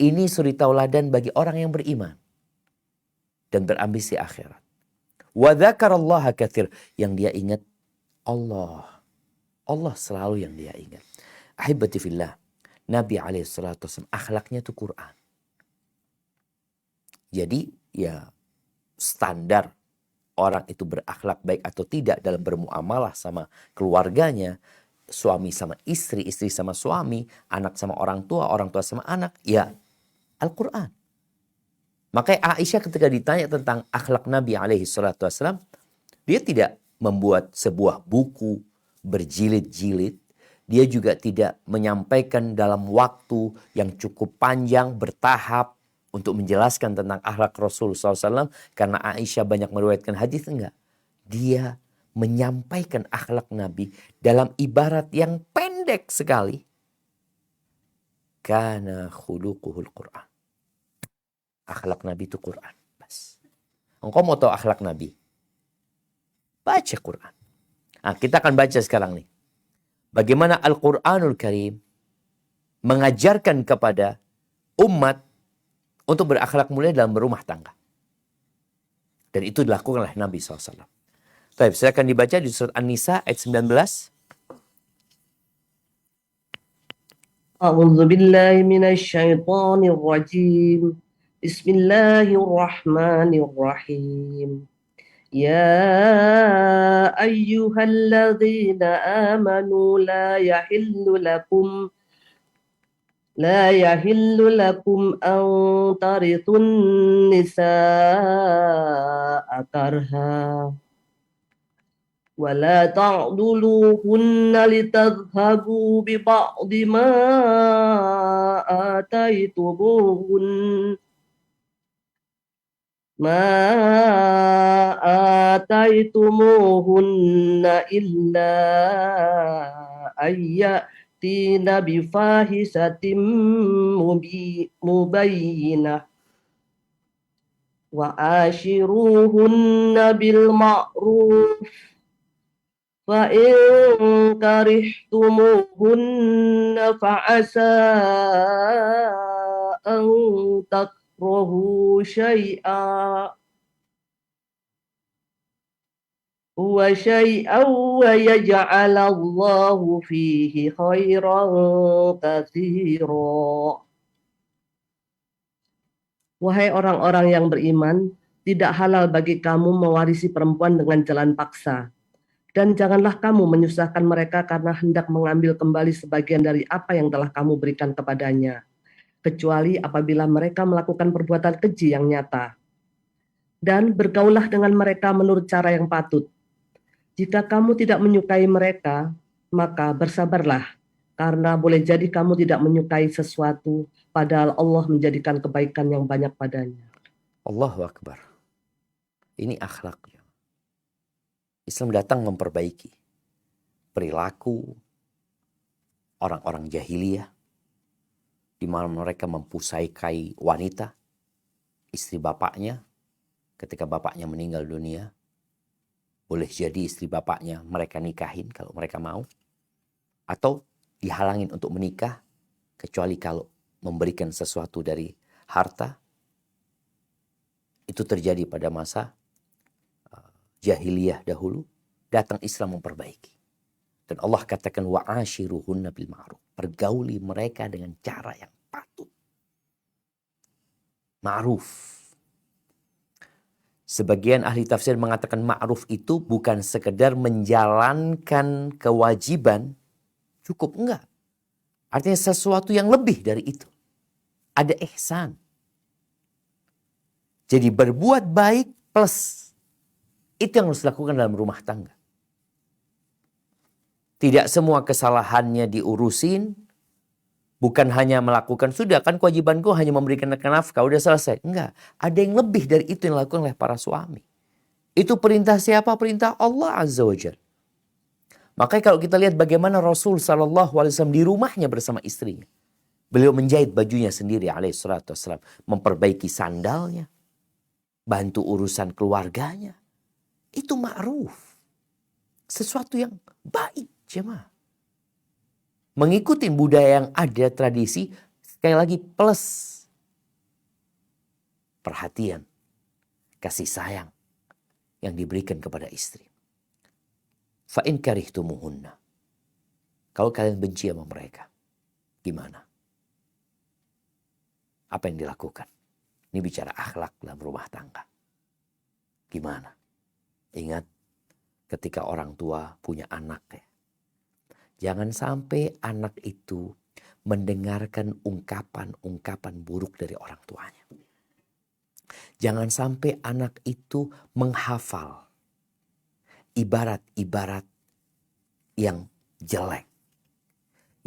Ini suri tauladan bagi orang yang beriman. Dan berambisi akhirat. Wa dzakarallaha katsir. Yang dia ingat Allah. Allah selalu yang dia ingat. Ahibati fillah. Nabi SAW akhlaknya itu Quran. Jadi ya standar orang itu berakhlak baik atau tidak dalam bermuamalah sama keluarganya, suami sama istri, istri sama suami, anak sama orang tua sama anak, ya Al-Quran. Makanya Aisyah ketika ditanya tentang akhlak Nabi SAW, dia tidak membuat sebuah buku berjilid-jilid. Dia juga tidak menyampaikan dalam waktu yang cukup panjang, bertahap, untuk menjelaskan tentang akhlak Rasul SAW. Karena Aisyah banyak meriwayatkan hadis, enggak. Dia menyampaikan akhlak Nabi dalam ibarat yang pendek sekali. Kana khuluquhul Quran. Akhlak Nabi itu Quran. Bas. Engkau mau tahu akhlak Nabi? Baca Quran. Nah, kita akan baca sekarang nih. Bagaimana Al-Quranul Karim mengajarkan kepada umat untuk berakhlak mulia dalam berumah tangga. Dan itu dilakukan oleh Nabi SAW. Baik, saya akan dibaca di surat An-Nisa ayat 19. A'udzu billahi minasyaitonir rajim. Bismillahirrahmanirrahim. Ya ayyuhalladzina amanu لا يحل لكم أن ترثوا النساء كرها ولا تعضلوهن لتذهبوا ببعض ما آتيتموهن إلا أن يأتين بفاحشة مبينة وعاشروهن بالمعروف فإن كرهتموهن فعسى أن تكرهوا شيئا ويجعل الله فيه خيرا كثيرا. Wahai orang-orang yang beriman, tidak halal bagi kamu mewarisi perempuan dengan jalan paksa. Dan janganlah kamu menyusahkan mereka karena hendak mengambil kembali sebagian dari apa yang telah kamu berikan kepadanya, kecuali apabila mereka melakukan perbuatan keji yang nyata. Dan bergaulah dengan mereka menurut cara yang patut. Jika kamu tidak menyukai mereka, maka bersabarlah, karena boleh jadi kamu tidak menyukai sesuatu, padahal Allah menjadikan kebaikan yang banyak padanya. Allahu Akbar. Ini akhlaknya. Islam datang memperbaiki perilaku orang-orang jahiliyah, di mana mereka mempusakai wanita, istri bapaknya, ketika bapaknya meninggal dunia. Boleh jadi istri bapaknya mereka nikahin kalau mereka mau, atau dihalangin untuk menikah, kecuali kalau memberikan sesuatu dari harta. Itu terjadi pada masa jahiliyah dahulu. Datang Islam memperbaiki. Dan Allah katakan wa'ashiruhunna bil ma'ruf. Pergauli mereka dengan cara yang patut. Ma'ruf. Sebagian ahli tafsir mengatakan ma'ruf itu bukan sekedar menjalankan kewajiban. Cukup, enggak. Artinya sesuatu yang lebih dari itu. Ada ihsan. Jadi berbuat baik plus. Itu yang harus dilakukan dalam rumah tangga. Tidak semua kesalahannya diurusin. Bukan hanya melakukan, sudah kan kewajibanku hanya memberikan nafkah, udah selesai. Enggak, ada yang lebih dari itu yang dilakukan oleh para suami. Itu perintah siapa? Perintah Allah Azza wa Jalla. Makanya kalau kita lihat bagaimana Rasul SAW di rumahnya bersama istrinya. Beliau menjahit bajunya sendiri alaihissalam. Memperbaiki sandalnya. Bantu urusan keluarganya. Itu ma'ruf. Sesuatu yang baik, jemaah. Mengikuti budaya yang ada, tradisi, sekali lagi plus perhatian, kasih sayang yang diberikan kepada istri. Fa in karihtumuhunna. Kalau kalian benci sama mereka, gimana? Apa yang dilakukan? Ini bicara akhlak dalam rumah tangga. Gimana? Ingat, ketika orang tua punya anak ya. Jangan sampai anak itu mendengarkan ungkapan-ungkapan buruk dari orang tuanya. Jangan sampai anak itu menghafal ibarat-ibarat yang jelek.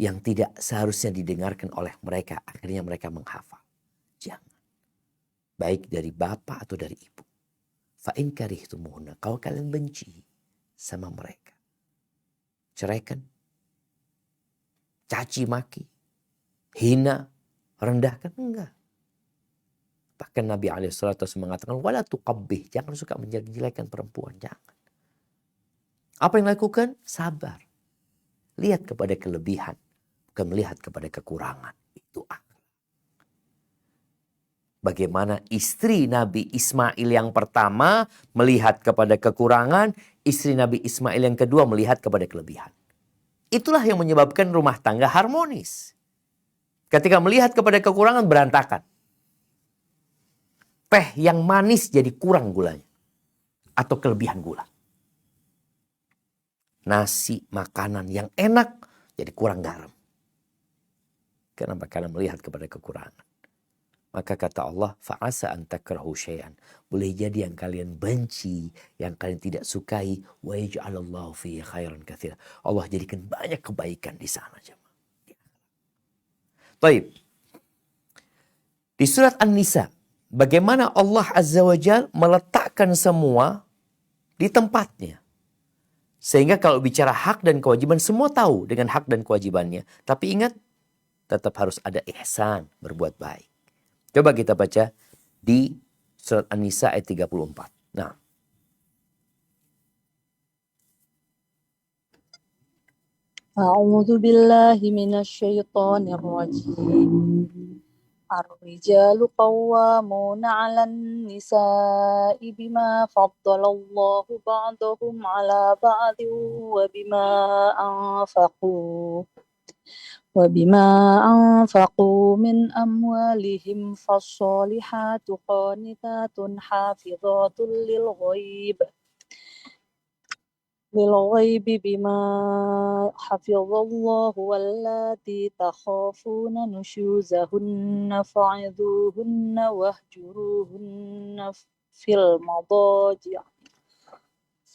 Yang tidak seharusnya didengarkan oleh mereka. Akhirnya mereka menghafal. Jangan. Baik dari bapak atau dari ibu. Fa in karihtumuhunna. Kalau kalian benci sama mereka. Ceraikan. Caci maki, hina, rendahkan, enggak. Bahkan Nabi SAW mengatakan, wala tuqabbih, jangan suka menjelek-jelekan perempuan, jangan. Apa yang dilakukan? Sabar. Lihat kepada kelebihan, bukan melihat kepada kekurangan. Itu akhlak. Bagaimana istri Nabi Ismail yang pertama melihat kepada kekurangan, istri Nabi Ismail yang kedua melihat kepada kelebihan. Itulah yang menyebabkan rumah tangga harmonis. Ketika melihat kepada kekurangan berantakan. Teh yang manis jadi kurang gulanya. Atau kelebihan gula. Nasi, makanan yang enak jadi kurang garam. Kenapa? Karena melihat kepada kekurangan. Maka kata Allah, fa'asa an takrahu syai'an. Boleh jadi yang kalian benci, yang kalian tidak sukai, wa yaj'alallahu fihi khairan katsira. Allah jadikan banyak kebaikan di sana, jemaah. Baik. Di surat An-Nisa, bagaimana Allah Azza wa Jalla meletakkan semua di tempatnya. Sehingga kalau bicara hak dan kewajiban, semua tahu dengan hak dan kewajibannya. Tapi ingat, tetap harus ada ihsan, berbuat baik. Coba kita baca di surat An-Nisa ayat 34. Nah, أعوذ بالله من الشيطان الرجيم الرجال قوامون على النساء بما فضل الله بعضهم على بعض وبما أنفقوا من أموالهم فالصالحات قانتات حافظات للغيب بما حفظ الله واللاتي تخافون نشوزهن فعظوهن واهجروهن في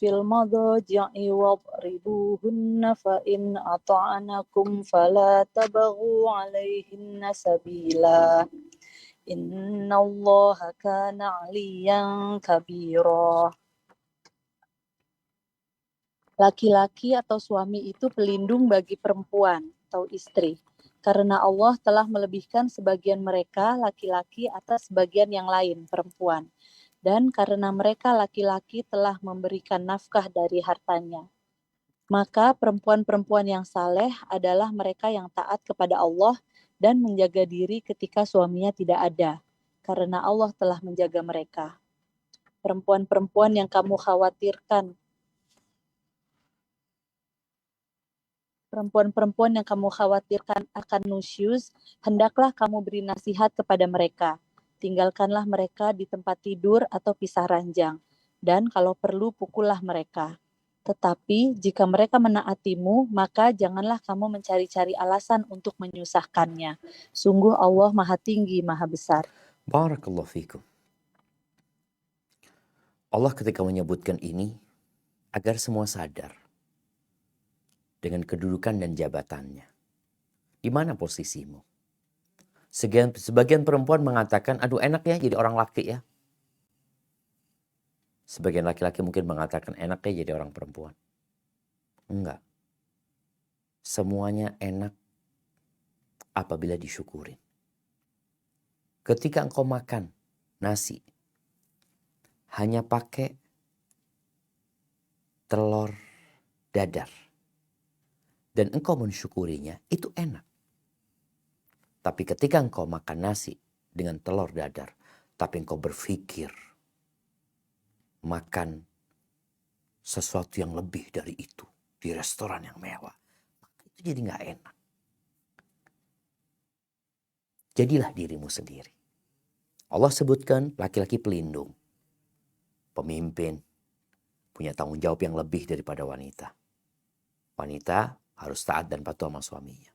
المضاجع واضربوهن فإن أطعنكم فلا تبغوا عليهن سبيلا إن الله كان عليا كبيرا. Laki-laki atau suami itu pelindung bagi perempuan atau istri, karena Allah telah melebihkan sebagian mereka laki-laki atas sebagian yang lain perempuan, dan karena mereka laki-laki telah memberikan nafkah dari hartanya. Maka perempuan-perempuan yang saleh adalah mereka yang taat kepada Allah dan menjaga diri ketika suaminya tidak ada, karena Allah telah menjaga mereka. Perempuan-perempuan yang kamu khawatirkan akan nusyuz, hendaklah kamu beri nasihat kepada mereka. Tinggalkanlah mereka di tempat tidur atau pisah ranjang, dan kalau perlu pukullah mereka. Tetapi jika mereka menaatimu, maka janganlah kamu mencari-cari alasan untuk menyusahkannya. Sungguh Allah Maha Tinggi, Maha Besar. Barakallahu fikum. Allah ketika menyebutkan ini, agar semua sadar dengan kedudukan dan jabatannya. Di mana posisimu? Sebagian perempuan mengatakan, aduh enak ya jadi orang laki ya. Sebagian laki-laki mungkin mengatakan enak ya jadi orang perempuan. Enggak. Semuanya enak apabila disyukurin. Ketika engkau makan nasi, hanya pakai telur dadar, dan engkau mensyukurinya, itu enak. Tapi ketika engkau makan nasi dengan telur dadar, tapi engkau berpikir makan sesuatu yang lebih dari itu di restoran yang mewah, maka itu jadi gak enak. Jadilah dirimu sendiri. Allah sebutkan laki-laki pelindung, pemimpin, punya tanggung jawab yang lebih daripada wanita. Wanita harus taat dan patuh sama suaminya.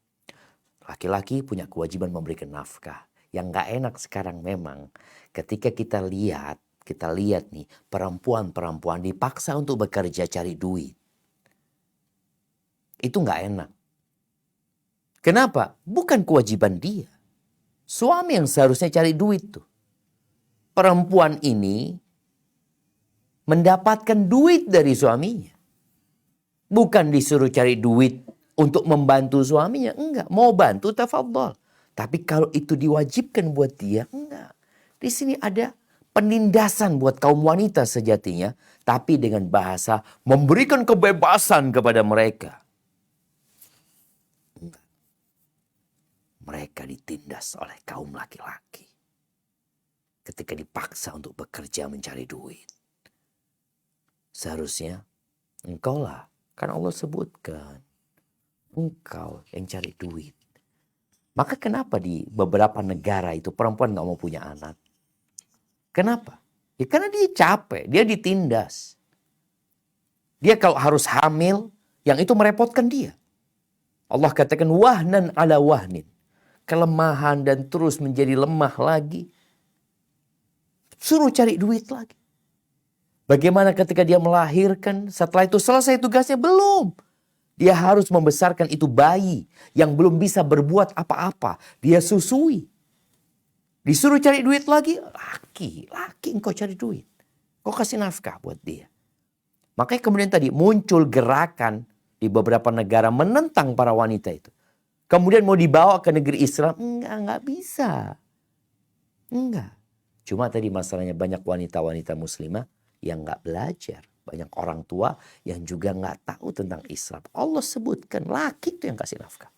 Laki-laki punya kewajiban memberikan nafkah. Yang gak enak sekarang memang ketika kita lihat nih perempuan-perempuan dipaksa untuk bekerja cari duit. Itu gak enak. Kenapa? Bukan kewajiban dia. Suami yang seharusnya cari duit tuh. Perempuan ini mendapatkan duit dari suaminya. Bukan disuruh cari duit untuk membantu suaminya. Enggak. Mau bantu, tafadhol. Tapi kalau itu diwajibkan buat dia, enggak. Di sini ada penindasan buat kaum wanita sejatinya. Tapi dengan bahasa memberikan kebebasan kepada mereka. Enggak. Mereka ditindas oleh kaum laki-laki. Ketika dipaksa untuk bekerja mencari duit. Seharusnya engkau lah. Kan Allah sebutkan, engkau yang cari duit. Maka kenapa di beberapa negara itu perempuan gak mau punya anak? Kenapa? Ya karena dia capek, dia ditindas. Dia kalau harus hamil, yang itu merepotkan dia. Allah katakan wahnan ala wahnin. Kelemahan dan terus menjadi lemah lagi. Suruh cari duit lagi. Bagaimana ketika dia melahirkan, setelah itu selesai tugasnya? Belum. Dia harus membesarkan itu bayi yang belum bisa berbuat apa-apa. Dia susui. Disuruh cari duit lagi, laki engkau cari duit. Kau kasih nafkah buat dia. Makanya kemudian tadi muncul gerakan di beberapa negara menentang para wanita itu. Kemudian mau dibawa ke negeri Islam, enggak bisa. Enggak. Cuma tadi masalahnya banyak wanita-wanita muslimah yang enggak belajar. Banyak orang tua yang juga enggak tahu tentang Islam. Allah sebutkan laki itu yang kasih nafkah.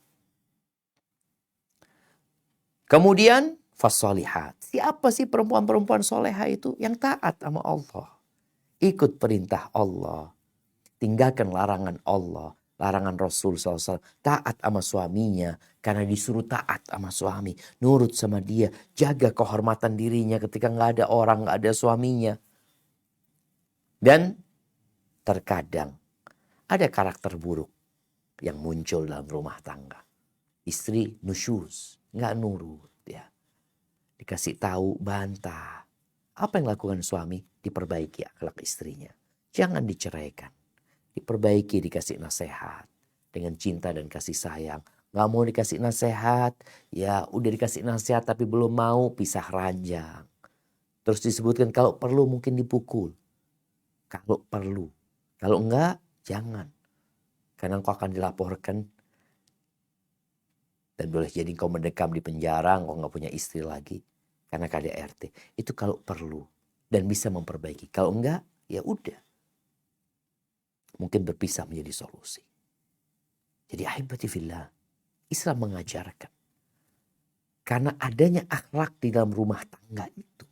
Kemudian fasolihat. Siapa sih perempuan-perempuan soleha itu? Yang taat sama Allah. Ikut perintah Allah. Tinggalkan larangan Allah. Larangan Rasul SAW. Taat sama suaminya. Karena disuruh taat sama suami. Nurut sama dia. Jaga kehormatan dirinya ketika nggak ada orang, nggak ada suaminya. Dan terkadang ada karakter buruk yang muncul dalam rumah tangga. Istri nusyuz, nggak nurut. Ya. Dikasih tahu, bantah. Apa yang lakukan suami? Diperbaiki akhlak istrinya. Jangan diceraikan. Diperbaiki, dikasih nasihat. Dengan cinta dan kasih sayang. Nggak mau dikasih nasihat. Ya udah dikasih nasihat tapi belum mau, pisah ranjang. Terus disebutkan kalau perlu mungkin dipukul. Kalau perlu. Kalau enggak, jangan. Karena engkau akan dilaporkan. Dan boleh jadi engkau mendekam di penjara, engkau nggak punya istri lagi. Karena KDRT. Itu kalau perlu. Dan bisa memperbaiki. Kalau enggak, ya udah. Mungkin berpisah menjadi solusi. Jadi ahibati fillah. Islam mengajarkan. Karena adanya akhlak di dalam rumah tangga itu.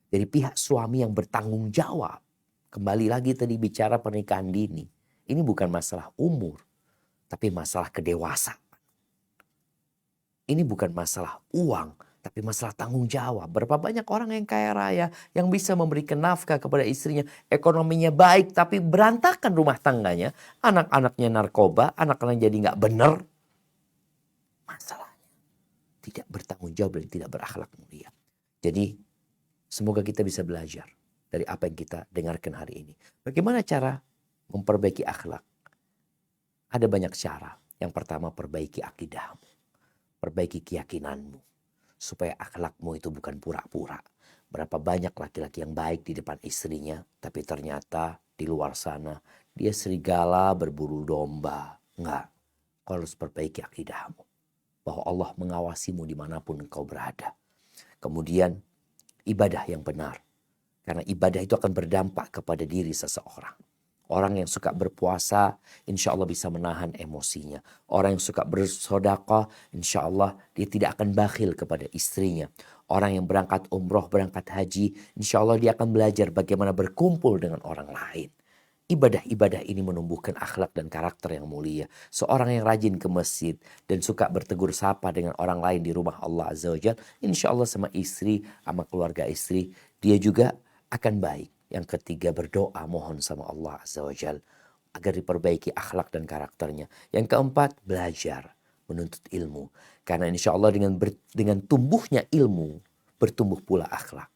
Dari pihak suami yang bertanggung jawab. Kembali lagi tadi bicara pernikahan dini. Ini bukan masalah umur. Tapi masalah kedewasaan. Ini bukan masalah uang. Tapi masalah tanggung jawab. Berapa banyak orang yang kaya raya. Yang bisa memberikan nafkah kepada istrinya. Ekonominya baik. Tapi berantakan rumah tangganya. Anak-anaknya narkoba. Anak-anaknya jadi gak benar. Masalahnya. Tidak bertanggung jawab dan tidak berakhlak mulia. Jadi semoga kita bisa belajar. Dari apa yang kita dengarkan hari ini. Bagaimana cara memperbaiki akhlak? Ada banyak cara. Yang pertama, perbaiki akidahmu. Perbaiki keyakinanmu. Supaya akhlakmu itu bukan pura-pura. Berapa banyak laki-laki yang baik di depan istrinya. Tapi ternyata di luar sana. Dia serigala berburu domba. Enggak. Kau harus perbaiki akidahmu. Bahwa Allah mengawasimu dimanapun engkau berada. Kemudian ibadah yang benar. Karena ibadah itu akan berdampak kepada diri seseorang. Orang yang suka berpuasa, insya Allah bisa menahan emosinya. Orang yang suka bersedekah, insya Allah dia tidak akan bakhil kepada istrinya. Orang yang berangkat umroh, berangkat haji, insya Allah dia akan belajar bagaimana berkumpul dengan orang lain. Ibadah-ibadah ini menumbuhkan akhlak dan karakter yang mulia. Seorang yang rajin ke masjid dan suka bertegur sapa dengan orang lain di rumah Allah Azza wa Jalla, insya Allah sama istri, sama keluarga istri, dia juga akan baik. Yang ketiga, berdoa mohon sama Allah Azza wa Jalla agar diperbaiki akhlak dan karakternya. Yang keempat, belajar menuntut ilmu. Karena insya Allah dengan tumbuhnya ilmu, bertumbuh pula akhlak.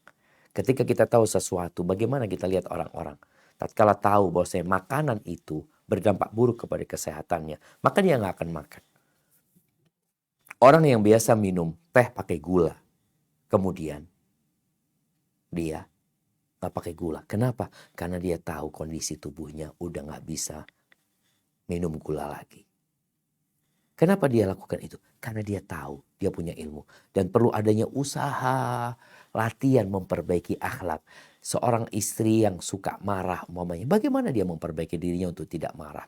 Ketika kita tahu sesuatu, bagaimana kita lihat orang-orang? Tatkala tahu bahwa makanan itu berdampak buruk kepada kesehatannya, maka dia nggak akan makan. Orang yang biasa minum teh pakai gula, kemudian dia nggak pakai gula. Kenapa? Karena dia tahu kondisi tubuhnya udah nggak bisa minum gula lagi. Kenapa dia lakukan itu? Karena dia tahu, dia punya ilmu. Dan perlu adanya usaha, latihan memperbaiki akhlak. Seorang istri yang suka marah, umpamanya, bagaimana dia memperbaiki dirinya untuk tidak marah?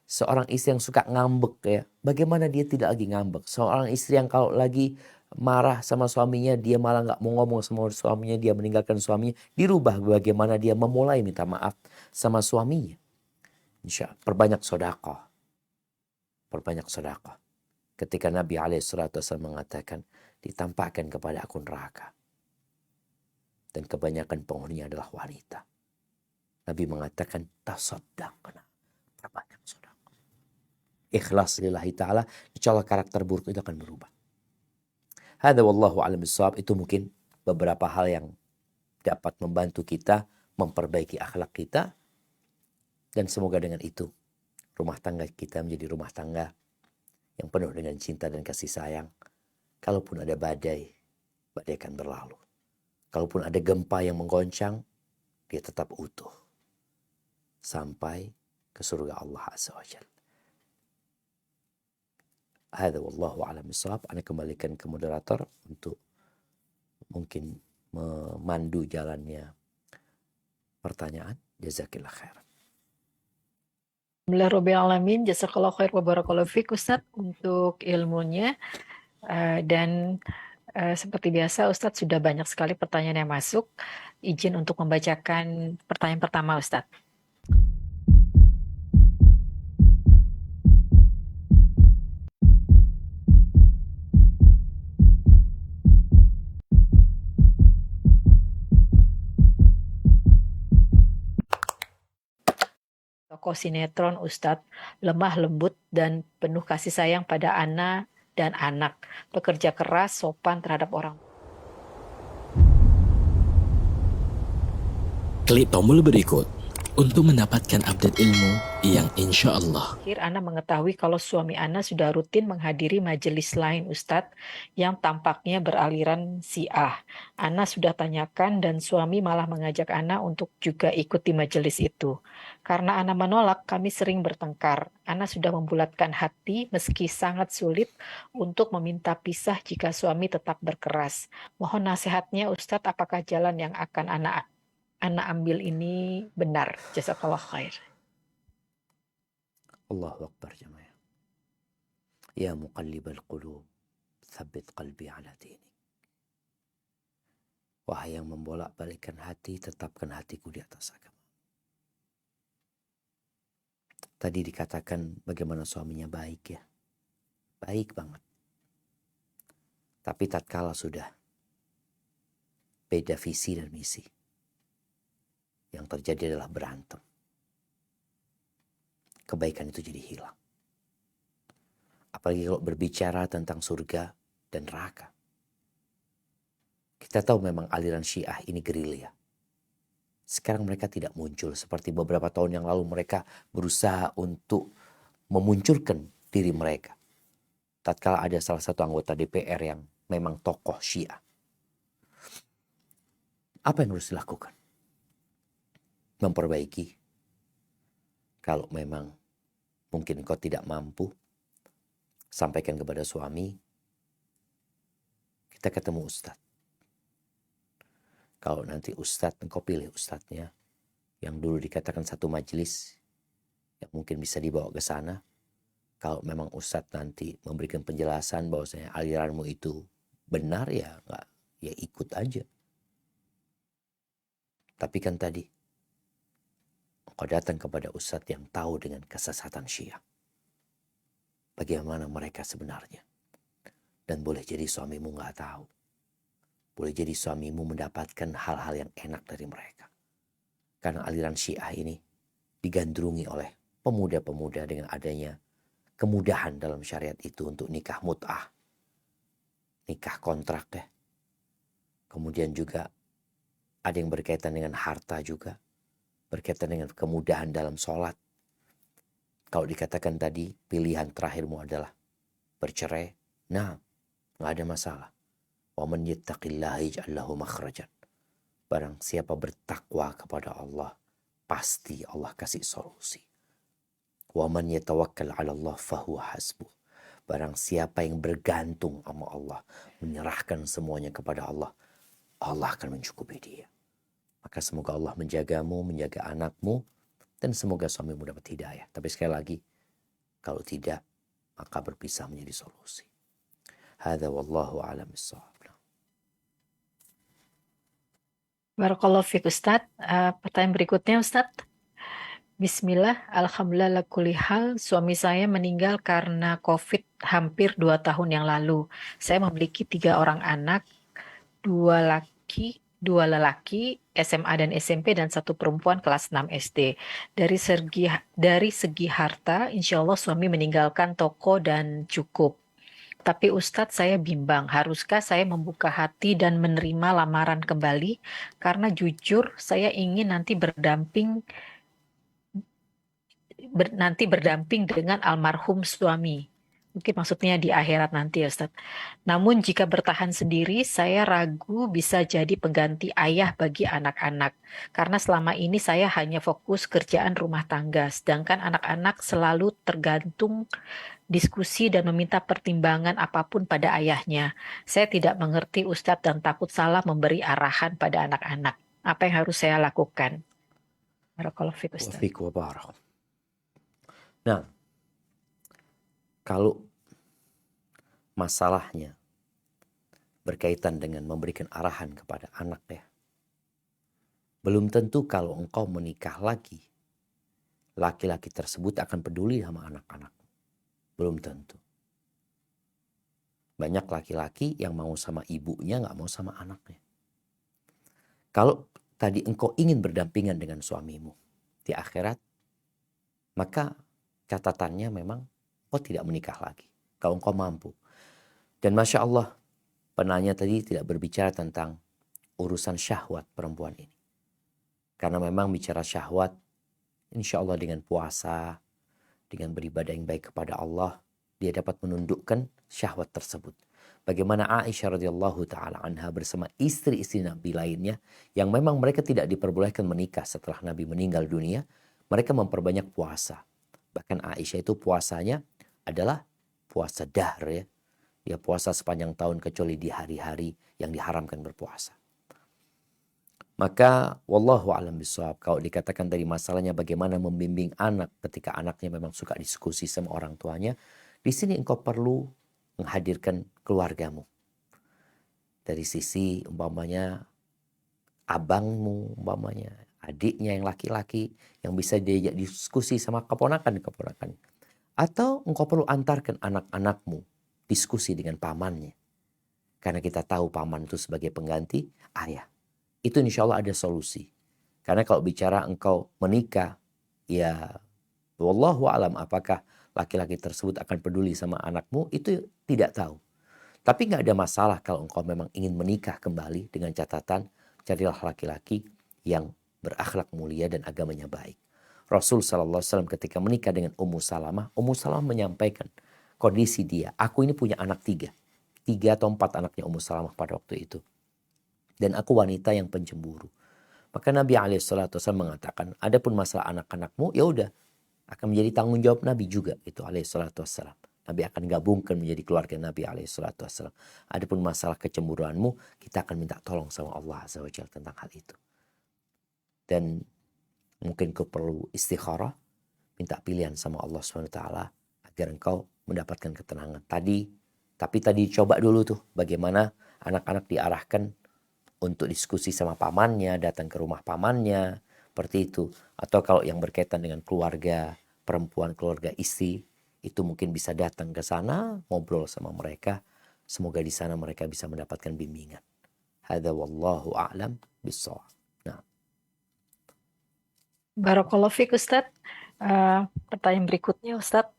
Seorang istri yang suka ngambek, ya, bagaimana dia tidak lagi ngambek? Seorang istri yang kalau lagi marah sama suaminya, dia malah nggak mau ngomong sama suaminya, dia meninggalkan suaminya, dirubah bagaimana dia memulai minta maaf sama suaminya. Insya Allah, perbanyak sedekah. Perbanyak sedekah. Ketika Nabi SAW mengatakan, ditampakkan kepada aku neraka. Dan kebanyakan penghuninya adalah wanita. Nabi mengatakan, tasaddaqna. Perbanyak sedekah. Ikhlas lillahi ta'ala, insyaAllah karakter buruk itu akan berubah. Hadza wallahu a'lam bishawab. Itu mungkin beberapa hal yang dapat membantu kita memperbaiki akhlak kita. Dan semoga dengan itu rumah tangga kita menjadi rumah tangga yang penuh dengan cinta dan kasih sayang. Kalaupun ada badai, badai akan berlalu. Kalaupun ada gempa yang menggoncang, dia tetap utuh. sampai ke surga Allah Azza wa Jalla. Hadza wallahu a'lam bishawab. Ana kembalikan ke moderator untuk mungkin memandu jalannya pertanyaan. Jazakillah khair. Alhamdulillahirrahmanirrahim. Jazakallah khair wa barakallahu fiik Ustadz untuk ilmunya. Dan seperti biasa Ustadz sudah banyak sekali pertanyaan yang masuk. Izin untuk membacakan pertanyaan pertama Ustadz. Tokoh sinetron Ustadz lemah lembut dan penuh kasih sayang pada Ana dan anak, pekerja keras, sopan terhadap orang. Klik tombol berikut untuk mendapatkan update ilmu yang insya Allah. Akhir Ana mengetahui kalau suami Ana sudah rutin menghadiri majelis lain Ustadz yang tampaknya beraliran Syiah. Ana sudah tanyakan dan suami malah mengajak Ana untuk juga ikut di majelis itu. Karena Ana menolak, kami sering bertengkar. Ana sudah membulatkan hati meski sangat sulit untuk meminta pisah jika suami tetap berkeras. Mohon nasihatnya Ustadz, apakah jalan yang akan Ana ambil ini benar? Jazakallah khair. Allahu Akbar jemaah. Ya muqallibal qulub, tsabbit qalbi ala dinik. Wahai yang membolak-balikkan hati, tetapkan hatiku di atas agama. Tadi dikatakan bagaimana suaminya baik ya. Baik banget. Tapi tatkala sudah beda visi dan misi, yang terjadi adalah berantem. Kebaikan itu jadi hilang. Apalagi kalau berbicara tentang surga dan neraka. Kita tahu memang aliran Syiah ini gerilya. Sekarang mereka tidak muncul seperti beberapa tahun yang lalu mereka berusaha untuk memunculkan diri mereka. Tatkala ada salah satu anggota DPR yang memang tokoh Syiah. Apa yang harus dilakukan? Memperbaiki. Kalau memang mungkin kau tidak mampu, sampaikan kepada suami, kita ketemu ustadz. Kalau nanti ustadz, engkau pilih ustadznya, yang dulu dikatakan satu majelis, yang mungkin bisa dibawa ke sana. Kalau memang ustadz nanti memberikan penjelasan bahwasanya aliranmu itu benar, ya enggak, ya ikut aja. Tapi kan tadi, kau datang kepada ustadz yang tahu dengan kesesatan Syiah. Bagaimana mereka sebenarnya. Dan boleh jadi suamimu gak tahu. Boleh jadi suamimu mendapatkan hal-hal yang enak dari mereka. Karena aliran Syiah ini digandrungi oleh pemuda-pemuda dengan adanya kemudahan dalam syariat itu untuk nikah mut'ah. Nikah kontrak ya. Kemudian juga ada yang berkaitan dengan harta juga. Berkaitan dengan kemudahan dalam sholat. Kalau dikatakan tadi pilihan terakhirmu adalah bercerai, nah gak ada masalah. Wa man yattaqillaha yaj'al lahu makhrajan. Barang siapa bertakwa kepada Allah, pasti Allah kasih solusi. Wa man yatawakkal 'ala Allah fahuwa hasbuh. Barang siapa yang bergantung sama Allah, menyerahkan semuanya kepada Allah, Allah akan mencukupi dia. Maka semoga Allah menjagamu, menjaga anakmu, dan semoga suamimu dapat hidayah. Tapi sekali lagi, kalau tidak, maka berpisah menjadi solusi. Hadza wallahu a'lam bishawab. Barakallahu fiik Ustadz. Pertanyaan berikutnya Ustadz. Bismillah, alhamdulillah kulli hal, suami saya meninggal karena COVID hampir 2 tahun yang lalu. Saya memiliki 3 orang anak, 2 lelaki, SMA dan SMP, dan 1 perempuan kelas 6 SD. Dari segi harta, insya Allah suami meninggalkan toko dan cukup. Tapi Ustadz, saya bimbang, haruskah saya membuka hati dan menerima lamaran kembali? Karena jujur, saya ingin nanti berdamping dengan almarhum suami. Mungkin maksudnya di akhirat nanti ya Ustaz. Namun jika bertahan sendiri, saya ragu bisa jadi pengganti ayah bagi anak-anak. Karena selama ini saya hanya fokus kerjaan rumah tangga, sedangkan anak-anak selalu tergantung diskusi dan meminta pertimbangan apapun pada ayahnya. Saya tidak mengerti Ustadz dan takut salah memberi arahan pada anak-anak. Apa yang harus saya lakukan? Barakallahu fiik Ustadz. Wafiq wa barak. Nah, kalau masalahnya berkaitan dengan memberikan arahan kepada anak ya, belum tentu kalau engkau menikah lagi, laki-laki tersebut akan peduli sama anak-anak. Belum tentu. Banyak laki-laki yang mau sama ibunya, nggak mau sama anaknya. Kalau tadi engkau ingin berdampingan dengan suamimu di akhirat, maka catatannya memang engkau tidak menikah lagi. Kalau engkau mampu. Dan Masya Allah, penanya tadi tidak berbicara tentang urusan syahwat perempuan ini. Karena memang bicara syahwat, insya Allah dengan puasa, dengan beribadah yang baik kepada Allah, dia dapat menundukkan syahwat tersebut. Bagaimana Aisyah radhiyallahu taala anha bersama istri-istri Nabi lainnya yang memang mereka tidak diperbolehkan menikah setelah Nabi meninggal dunia, mereka memperbanyak puasa. Bahkan Aisyah itu puasanya adalah puasa dahr ya. Dia puasa sepanjang tahun kecuali di hari-hari yang diharamkan berpuasa. Maka wallahu a'lam bishawab, kalau dikatakan dari masalahnya bagaimana membimbing anak ketika anaknya memang suka diskusi sama orang tuanya, di sini engkau perlu menghadirkan keluargamu. Dari sisi umpamanya abangmu, umpamanya adiknya yang laki-laki yang bisa diajak diskusi sama keponakan-keponakan. Atau engkau perlu antarkan anak-anakmu diskusi dengan pamannya. Karena kita tahu paman itu sebagai pengganti ayah. Itu insya Allah ada solusi. Karena kalau bicara engkau menikah, ya wallahu alam apakah laki-laki tersebut akan peduli sama anakmu, itu tidak tahu. Tapi nggak ada masalah kalau engkau memang ingin menikah kembali dengan catatan carilah laki-laki yang berakhlak mulia dan agamanya baik. Rasul SAW ketika menikah dengan Ummu Salamah menyampaikan kondisi dia. Aku ini punya anak 3 atau 4 anaknya Ummu Salamah pada waktu itu. Dan aku wanita yang pencemburu. Maka Nabi SAW mengatakan, adapun masalah anak-anakmu, ya udah akan menjadi tanggung jawab Nabi juga itu SAW. Nabi akan gabungkan menjadi keluarga Nabi SAW. Adapun masalah kecemburuanmu, kita akan minta tolong sama Allah Azza wa Jalla tentang hal itu. Dan mungkin kau perlu istikharah, minta pilihan sama Allah SWT agar engkau mendapatkan ketenangan. Tapi tadi coba dulu tuh bagaimana anak-anak diarahkan untuk diskusi sama pamannya, datang ke rumah pamannya, seperti itu. Atau kalau yang berkaitan dengan keluarga perempuan, keluarga istri, itu mungkin bisa datang ke sana, ngobrol sama mereka. Semoga di sana mereka bisa mendapatkan bimbingan. Hadza wallahu a'lam bissawab. Nah. Barakallahu fiik Ustadz. Pertanyaan berikutnya Ustadz.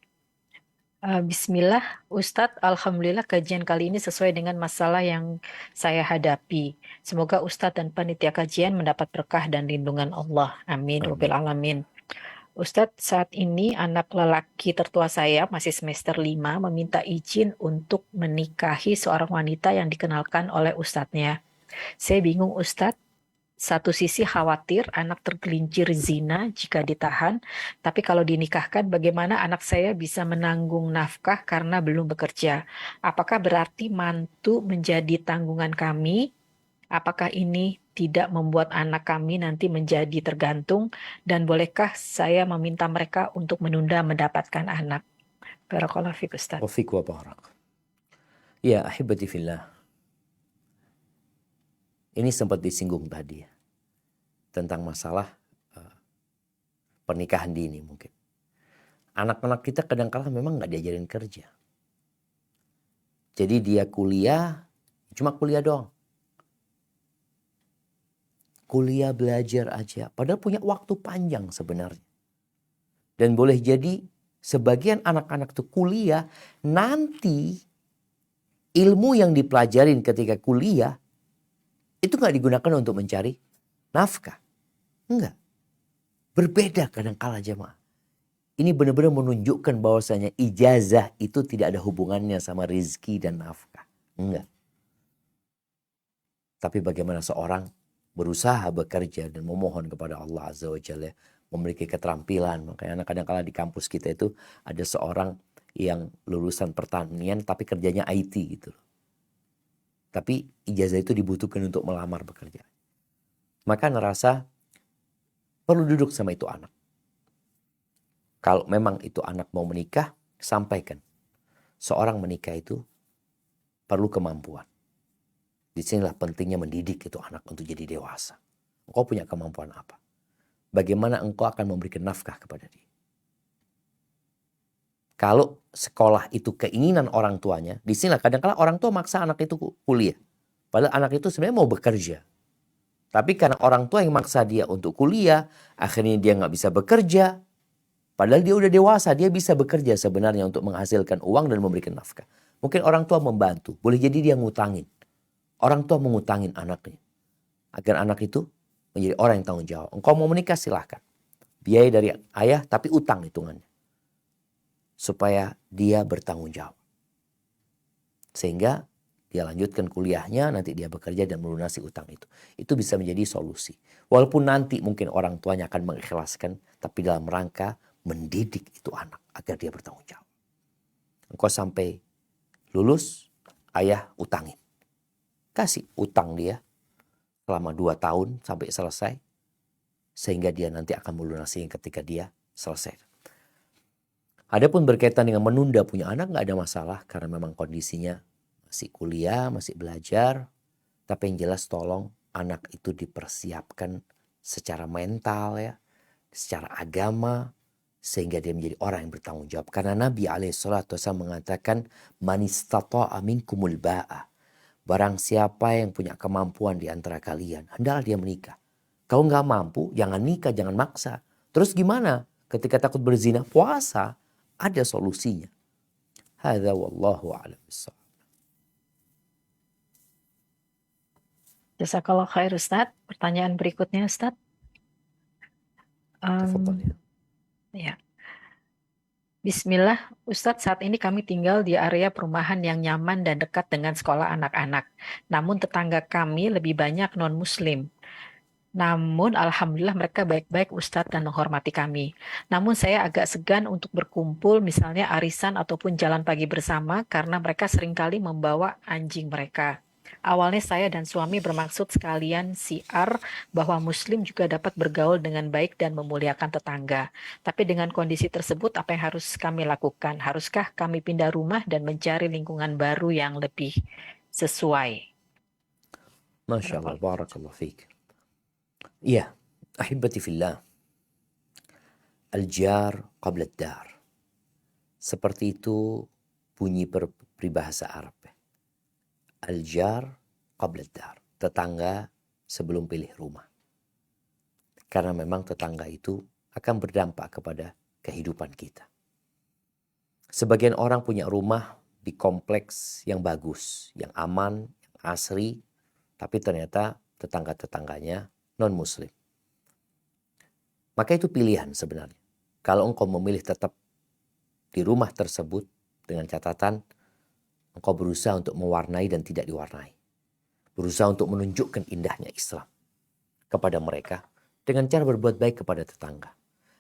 Bismillah, Ustadz, Alhamdulillah kajian kali ini sesuai dengan masalah yang saya hadapi. Semoga Ustadz dan panitia kajian mendapat berkah dan lindungan Allah. Amin. Rabbil alamin. Ustadz, saat ini anak lelaki tertua saya masih semester 5 meminta izin untuk menikahi seorang wanita yang dikenalkan oleh ustadznya. Saya bingung Ustadz. Satu sisi khawatir anak tergelincir zina jika ditahan, tapi kalau dinikahkan bagaimana anak saya bisa menanggung nafkah karena belum bekerja? Apakah berarti mantu menjadi tanggungan kami? Apakah ini tidak membuat anak kami nanti menjadi tergantung? Dan bolehkah saya meminta mereka untuk menunda mendapatkan anak? Barakallahu fiik Ustaz. Wa fiik wa barak. Ya, ahibati fillah. Ini sempat disinggung tadi ya, tentang masalah pernikahan dini mungkin. Anak-anak kita kadang-kala memang nggak diajarin kerja. Jadi dia kuliah, cuma kuliah doang. Kuliah belajar aja, padahal punya waktu panjang sebenarnya. Dan boleh jadi sebagian anak-anak tuh kuliah, nanti ilmu yang dipelajarin ketika kuliah, itu nggak digunakan untuk mencari nafkah. Enggak. Berbeda kadang-kala jemaah. Ini benar-benar menunjukkan bahwasanya ijazah itu tidak ada hubungannya sama rizki dan nafkah. Enggak. Tapi bagaimana seorang berusaha bekerja dan memohon kepada Allah Azza wa Jalla, memiliki keterampilan. Makanya kadang kala di kampus kita itu ada seorang yang lulusan pertanian tapi kerjanya IT gitu loh. Tapi ijazah itu dibutuhkan untuk melamar bekerja. Maka ngerasa perlu duduk sama itu anak. Kalau memang itu anak mau menikah, sampaikan. Seorang menikah itu perlu kemampuan. Disinilah pentingnya mendidik itu anak untuk jadi dewasa. Engkau punya kemampuan apa? Bagaimana engkau akan memberikan nafkah kepada dia? Kalau sekolah itu keinginan orang tuanya, disinilah kadang-kadang orang tua maksa anak itu kuliah. Padahal anak itu sebenarnya mau bekerja. Tapi karena orang tua yang maksa dia untuk kuliah, akhirnya dia nggak bisa bekerja. Padahal dia udah dewasa, dia bisa bekerja sebenarnya untuk menghasilkan uang dan memberikan nafkah. Mungkin orang tua membantu, boleh jadi dia ngutangin. Orang tua mengutangin anaknya. Agar anak itu menjadi orang yang tanggung jawab. Engkau mau menikah silahkan. Biaya dari ayah tapi utang hitungannya. Supaya dia bertanggung jawab. Sehingga dia lanjutkan kuliahnya, nanti dia bekerja dan melunasi utang itu. Itu bisa menjadi solusi. Walaupun nanti mungkin orang tuanya akan mengikhlaskan, tapi dalam rangka mendidik itu anak agar dia bertanggung jawab. Engkau sampai lulus, ayah utangin. Kasih utang dia selama 2 tahun sampai selesai. Sehingga dia nanti akan melunasinya ketika dia selesai. Adapun berkaitan dengan menunda punya anak nggak ada masalah. Karena memang kondisinya masih kuliah, masih belajar. Tapi yang jelas tolong anak itu dipersiapkan secara mental ya. Secara agama. Sehingga dia menjadi orang yang bertanggung jawab. Karena Nabi SAW mengatakan, Man istata'a minkumul ba'a. Barang siapa yang punya kemampuan di antara kalian, hendaklah dia menikah. Kalau nggak mampu, jangan nikah, jangan maksa. Terus gimana? Ketika takut berzina, puasa. Ada solusinya. Hadza wallahu a'lam bissawab. Jazakallah khair Ustadz. Pertanyaan berikutnya Ustadz. Tafadhal ya. Ya. Bismillah, Ustadz, saat ini kami tinggal di area perumahan yang nyaman dan dekat dengan sekolah anak-anak. Namun tetangga kami lebih banyak non-muslim. Namun alhamdulillah mereka baik-baik Ustadz dan menghormati kami. Namun saya agak segan untuk berkumpul misalnya arisan ataupun jalan pagi bersama karena mereka seringkali membawa anjing mereka. Awalnya saya dan suami bermaksud sekalian siar bahwa muslim juga dapat bergaul dengan baik dan memuliakan tetangga. Tapi dengan kondisi tersebut apa yang harus kami lakukan? Haruskah kami pindah rumah dan mencari lingkungan baru yang lebih sesuai? Masya Allah, barakallahu fiik. Iya, ahibati fillah. Al-jar qabla ad-dar. Seperti itu bunyi peribahasa Arab. Al-jar qabla ad-dar. Tetangga sebelum pilih rumah. Karena memang tetangga itu akan berdampak kepada kehidupan kita. Sebagian orang punya rumah di kompleks yang bagus, yang aman, yang asri, tapi ternyata tetangga-tetangganya non-muslim. Maka itu pilihan sebenarnya. Kalau engkau memilih tetap di rumah tersebut dengan catatan engkau berusaha untuk mewarnai dan tidak diwarnai. Berusaha untuk menunjukkan indahnya Islam kepada mereka dengan cara berbuat baik kepada tetangga.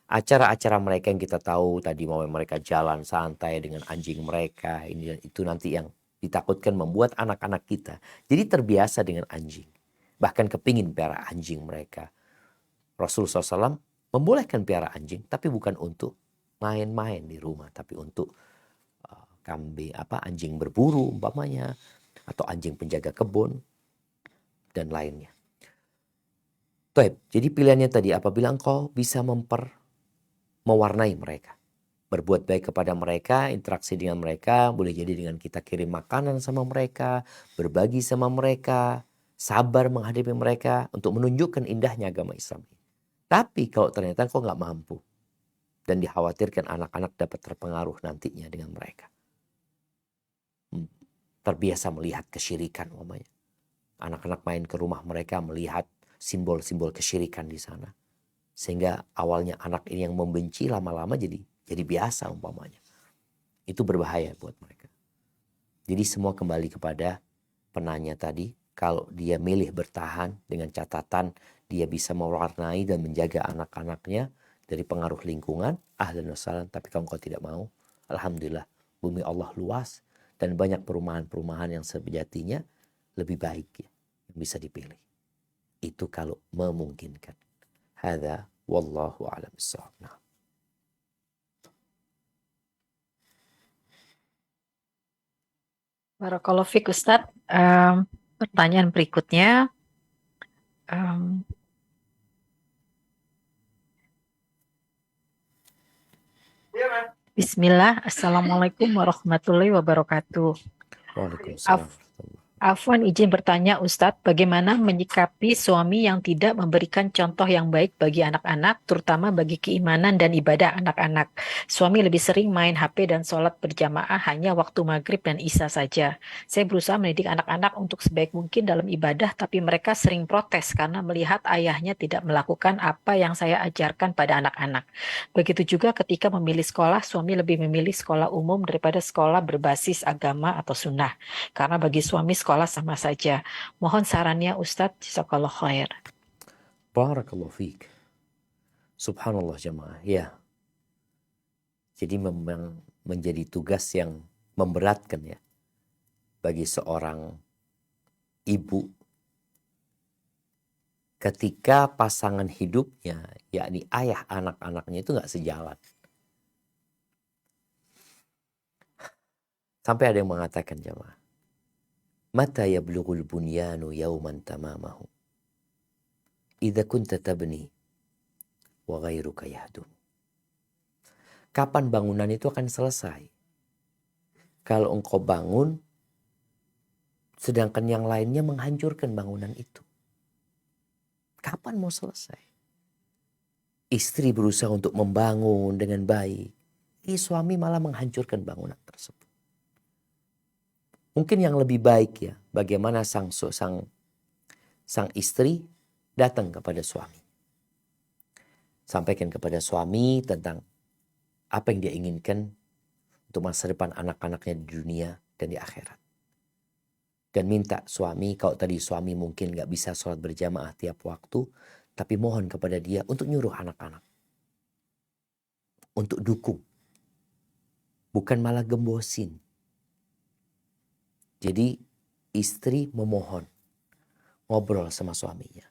Acara-acara mereka yang kita tahu tadi, mau mereka jalan santai dengan anjing mereka, ini dan itu nanti yang ditakutkan membuat anak-anak kita jadi terbiasa dengan anjing. Bahkan kepingin piara anjing mereka. Rasulullah SAW membolehkan piara anjing, tapi bukan untuk main-main di rumah, tapi untuk anjing berburu umpamanya, atau anjing penjaga kebun dan lainnya. Jadi pilihannya tadi apabila engkau bisa mewarnai mereka, berbuat baik kepada mereka, interaksi dengan mereka, boleh jadi dengan kita kirim makanan sama mereka, berbagi sama mereka, sabar menghadapi mereka untuk menunjukkan indahnya agama Islam. Tapi kalau ternyata engkau nggak mampu dan dikhawatirkan anak-anak dapat terpengaruh nantinya dengan mereka, terbiasa melihat kesyirikan umpamanya. Anak-anak main ke rumah mereka melihat simbol-simbol kesyirikan di sana. Sehingga awalnya anak ini yang membenci lama-lama jadi jadi biasa umpamanya. Itu berbahaya buat mereka. Jadi semua kembali kepada penanya tadi. Kalau dia milih bertahan dengan catatan dia bisa mewarnai dan menjaga anak-anaknya dari pengaruh lingkungan, ahlan wa sahlan. Tapi kalau engkau tidak mau, alhamdulillah, bumi Allah luas dan banyak perumahan-perumahan yang sejatinya lebih baik ya, yang bisa dipilih. Itu kalau memungkinkan. Hadza wallahu a'lam bissawab. Nah. Barakallahu fiik Ustadz. Pertanyaan berikutnya, em, Bismillah, Assalamualaikum warahmatullahi wabarakatuh. Waalaikumsalam. Afwan izin bertanya Ustadz, bagaimana menyikapi suami yang tidak memberikan contoh yang baik bagi anak-anak, terutama bagi keimanan dan ibadah anak-anak. Suami lebih sering main HP dan sholat berjamaah hanya waktu maghrib dan isya saja. Saya berusaha mendidik anak-anak untuk sebaik mungkin dalam ibadah, tapi mereka sering protes karena melihat ayahnya tidak melakukan apa yang saya ajarkan pada anak-anak. Begitu juga ketika memilih sekolah, suami lebih memilih sekolah umum daripada sekolah berbasis agama atau sunnah. Karena bagi suami sekolah sama saja. Mohon sarannya Ustadz, jazakallah khair. Barakallahu fiik. Subhanallah jemaah. Ya. Jadi memang menjadi tugas yang memberatkan ya bagi seorang ibu ketika pasangan hidupnya, yakni ayah anak-anaknya itu nggak sejalan. Sampai ada yang mengatakan jemaah, mata yablughul bunyanu yawman tamamahu idza kunta tabni wa ghairuka yahdum. Kapan bangunan itu akan selesai? Kalau engkau bangun sedangkan yang lainnya menghancurkan bangunan itu. Kapan mau selesai? Istri berusaha untuk membangun dengan baik. Suami malah menghancurkan bangunan tersebut. Mungkin yang lebih baik ya, bagaimana sang istri datang kepada suami. Sampaikan kepada suami tentang apa yang dia inginkan untuk masa depan anak-anaknya di dunia dan di akhirat. Dan minta suami, kalau tadi suami mungkin gak bisa sholat berjamaah tiap waktu, tapi mohon kepada dia untuk nyuruh anak-anak. Untuk dukung. Bukan malah gembosin. Jadi istri memohon, ngobrol sama suaminya.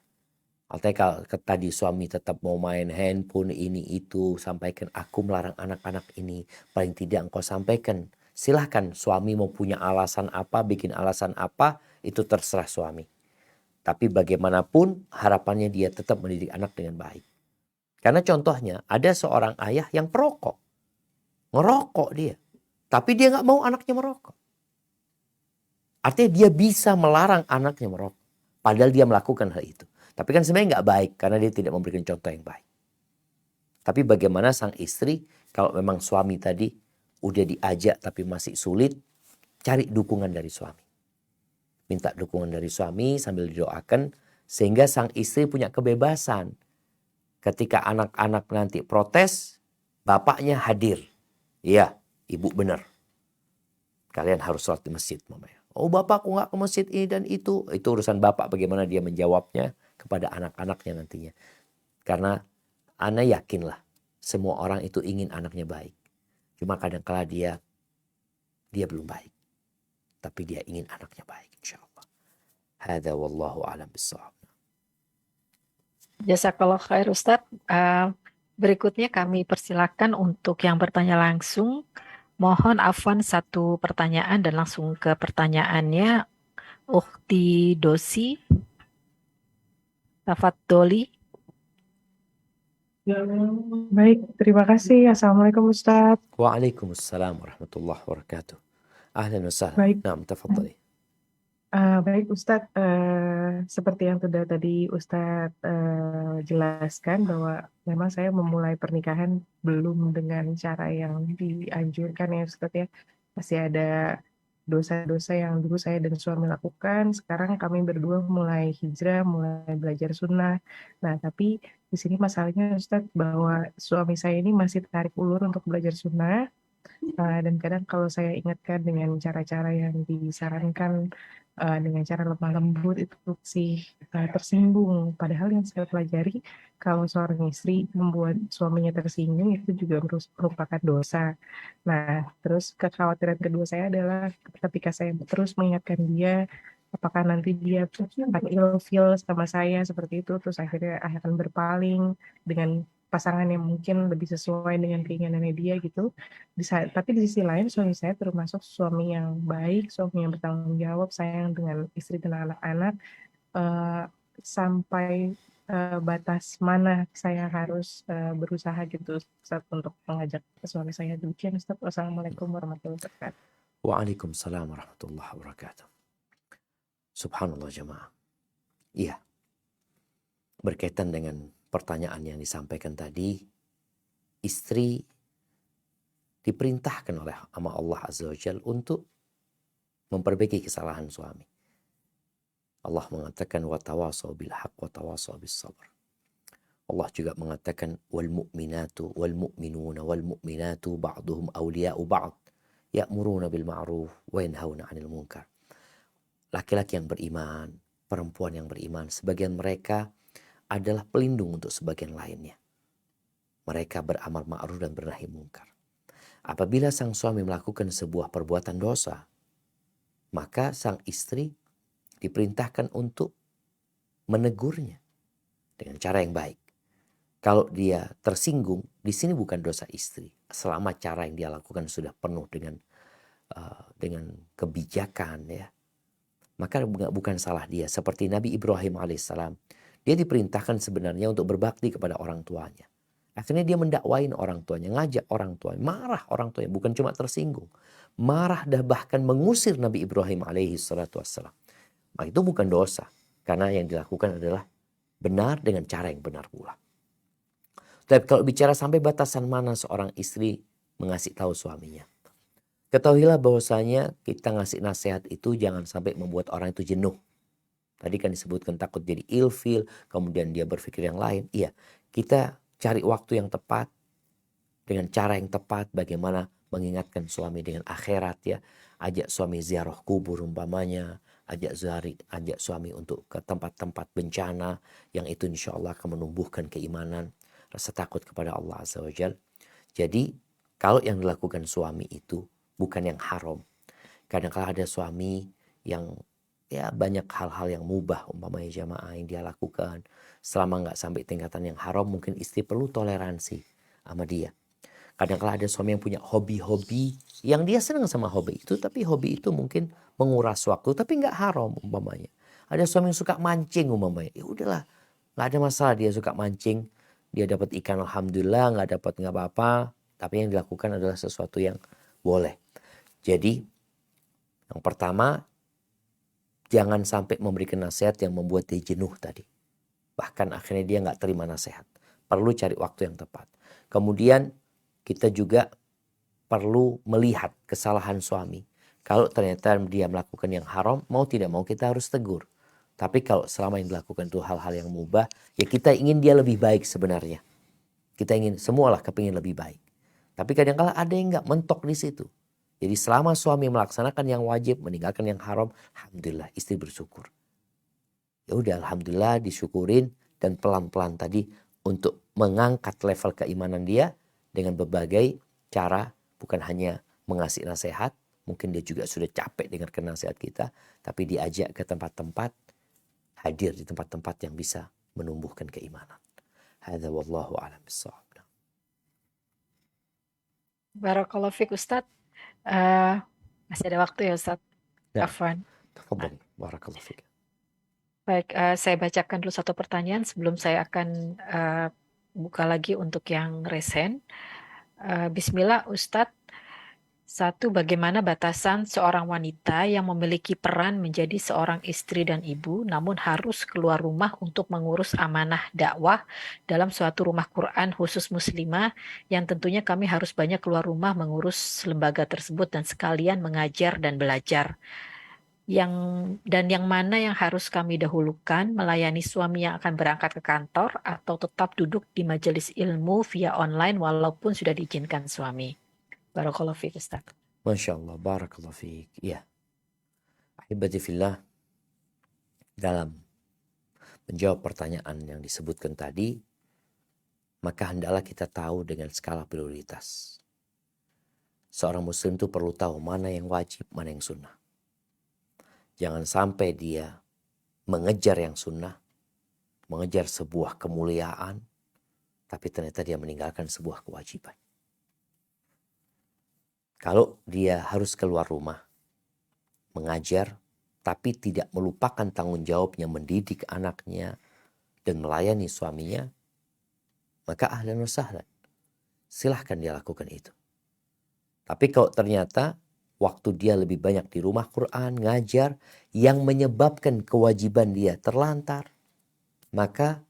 Artinya kalau tadi suami tetap mau main handphone ini itu, sampaikan aku melarang anak-anak ini. Paling tidak engkau sampaikan, silahkan suami mau punya alasan apa, bikin alasan apa, itu terserah suami. Tapi bagaimanapun harapannya dia tetap mendidik anak dengan baik. Karena contohnya ada seorang ayah yang perokok. Ngerokok dia. Tapi dia gak mau anaknya merokok. Artinya dia bisa melarang anaknya merokok. Padahal dia melakukan hal itu. Tapi kan sebenarnya nggak baik karena dia tidak memberikan contoh yang baik. Tapi bagaimana sang istri kalau memang suami tadi udah diajak tapi masih sulit, cari dukungan dari suami. Minta dukungan dari suami sambil didoakan sehingga sang istri punya kebebasan. Ketika anak-anak nanti protes, bapaknya hadir. Iya, ibu benar. Kalian harus sholat di masjid, mamanya. Oh bapakku nggak ke masjid ini dan itu. Itu urusan bapak bagaimana dia menjawabnya kepada anak-anaknya nantinya. Karena ana yakinlah semua orang itu ingin anaknya baik. Cuma kadang-kala dia belum baik. Tapi dia ingin anaknya baik insyaallah. Hadza wallahu a'lam bissawab. Jazakallah khair Ustadz. Berikutnya kami persilakan untuk yang bertanya langsung. Mohon afwan satu pertanyaan dan langsung ke pertanyaannya. Ukhti Dosi. Tafadholi. Ya, baik, terima kasih. Assalamualaikum Ustadz. Waalaikumsalam warahmatullahi wabarakatuh. Ahlan wa sahlan. Baik. Naam, tafadhali. Baik Ustadz, seperti yang sudah tadi Ustadz jelaskan bahwa memang saya memulai pernikahan belum dengan cara yang dianjurkan ya Ustadz ya. Masih ada dosa-dosa yang dulu saya dan suami lakukan. Sekarang kami berdua mulai hijrah, mulai belajar sunnah. Nah, tapi di sini masalahnya Ustadz bahwa suami saya ini masih tarik ulur untuk belajar sunnah. Dan kadang kalau saya ingatkan dengan cara-cara yang disarankan dengan cara lemah lembut itu sih tersinggung. Padahal yang saya pelajari kalau seorang istri membuat suaminya tersinggung itu juga merupakan dosa. Nah, terus kekhawatiran kedua saya adalah ketika saya terus mengingatkan dia, apakah nanti dia akan ilfeel sama saya seperti itu, terus akhirnya akan berpaling dengan pasangan yang mungkin lebih sesuai dengan keinginannya dia gitu. Tapi di sisi lain suami saya termasuk suami yang baik, suami yang bertanggung jawab, sayang dengan istri dan anak-anak. Eh, Sampai batas mana saya harus berusaha gitu Ustaz, untuk mengajak suami saya. Demikian Ustaz. Wassalamualaikum warahmatullahi wabarakatuh. Waalaikumsalam warahmatullahi wabarakatuh. Subhanallah jemaah. Iya. Berkaitan dengan pertanyaan yang disampaikan tadi, istri diperintahkan oleh Allah Azza wa Jalla untuk memperbaiki kesalahan suami. Allah mengatakan wa tawasaw bil haqq wa tawasaw bis sabr. Allah juga mengatakan wal mu'minatu wal mu'minuna wal mu'minatu ba'duhum awliya'u ba'd ya'muruna bil ma'ruf wa yanhauna 'anil munkar. Laki-laki yang beriman, perempuan yang beriman, sebagian mereka adalah pelindung untuk sebagian lainnya. Mereka beramar ma'ruf dan bernahi munkar. Apabila sang suami melakukan sebuah perbuatan dosa, maka sang istri diperintahkan untuk menegurnya dengan cara yang baik. Kalau dia tersinggung, di sini bukan dosa istri. Selama cara yang dia lakukan sudah penuh dengan kebijakan, ya, maka bukan salah dia. Seperti Nabi Ibrahim alaihissalam, dia diperintahkan sebenarnya untuk berbakti kepada orang tuanya. Akhirnya dia mendakwain orang tuanya, ngajak orang tuanya, marah orang tuanya, bukan cuma tersinggung, marah dan bahkan mengusir Nabi Ibrahim alaihissalam. Nah, itu bukan dosa, karena yang dilakukan adalah benar dengan cara yang benar pula. Tapi kalau bicara sampai batasan mana seorang istri mengasih tahu suaminya, ketahuilah bahwasanya kita ngasih nasihat itu jangan sampai membuat orang itu jenuh. Tadi kan disebutkan takut jadi ilfil, kemudian dia berpikir yang lain. Iya, kita cari waktu yang tepat, dengan cara yang tepat, bagaimana mengingatkan suami dengan akhirat, ya. Ajak suami ziarah kubur umpamanya, ajak suami untuk ke tempat-tempat bencana, yang itu insya Allah akan menumbuhkan keimanan, rasa takut kepada Allah Azza wa Jalla. Jadi, kalau yang dilakukan suami itu bukan yang haram. Kadang-kadang ada suami yang ya banyak hal-hal yang mubah umpamanya jamaah yang dia lakukan, selama nggak sampai tingkatan yang haram, mungkin istri perlu toleransi sama dia. Kadang-kadang ada suami yang punya hobi-hobi yang dia senang sama hobi itu, tapi hobi itu mungkin menguras waktu, tapi nggak haram umpamanya. Ada suami yang suka mancing umpamanya, ya udahlah, nggak ada masalah dia suka mancing, dia dapat ikan alhamdulillah, nggak dapat nggak apa-apa, tapi yang dilakukan adalah sesuatu yang boleh. Jadi yang pertama, jangan sampai memberikan nasihat yang membuat dia jenuh tadi. Bahkan akhirnya dia nggak terima nasihat. Perlu cari waktu yang tepat. Kemudian kita juga perlu melihat kesalahan suami. Kalau ternyata dia melakukan yang haram, mau tidak mau kita harus tegur. Tapi kalau selama yang dilakukan itu hal-hal yang mubah, ya kita ingin dia lebih baik sebenarnya. Kita ingin semualah kepingin lebih baik. Tapi kadang-kadang ada yang nggak mentok di situ. Jadi selama suami melaksanakan yang wajib, meninggalkan yang haram, alhamdulillah istri bersyukur. Ya udah alhamdulillah disyukurin, dan pelan-pelan tadi untuk mengangkat level keimanan dia dengan berbagai cara, bukan hanya mengasih nasihat, mungkin dia juga sudah capek dengarkan nasihat kita, tapi diajak ke tempat-tempat, hadir di tempat-tempat yang bisa menumbuhkan keimanan. Hadza wallahu a'lam bissawab. Barakallahu fiik Ustadz. Masih ada waktu ya Ustadz? Ya. Afwan. Tafadhal. Barakallahu fiik. Baik, saya bacakan dulu satu pertanyaan sebelum saya akan buka lagi untuk yang resen. Bismillah Ustadz, Satu, bagaimana batasan seorang wanita yang memiliki peran menjadi seorang istri dan ibu, namun harus keluar rumah untuk mengurus amanah dakwah dalam suatu rumah Quran khusus muslimah, yang tentunya kami harus banyak keluar rumah mengurus lembaga tersebut dan sekalian mengajar dan belajar. Yang mana yang harus kami dahulukan, melayani suami yang akan berangkat ke kantor atau tetap duduk di majelis ilmu via online walaupun sudah diizinkan suami. Barakallahu fiik, Ustaz. Masya Allah, barakallahu fiik. Ya, ahibati fillah, dalam menjawab pertanyaan yang disebutkan tadi, maka hendaklah kita tahu dengan skala prioritas. Seorang muslim itu perlu tahu mana yang wajib, mana yang sunnah. Jangan sampai dia mengejar yang sunnah, mengejar sebuah kemuliaan, tapi ternyata dia meninggalkan sebuah kewajiban. Kalau dia harus keluar rumah, mengajar, tapi tidak melupakan tanggung jawabnya mendidik anaknya dan melayani suaminya, maka ahlan wa sahlan. Silahkan dia lakukan itu. Tapi kalau ternyata waktu dia lebih banyak di rumah Quran, ngajar, yang menyebabkan kewajiban dia terlantar, maka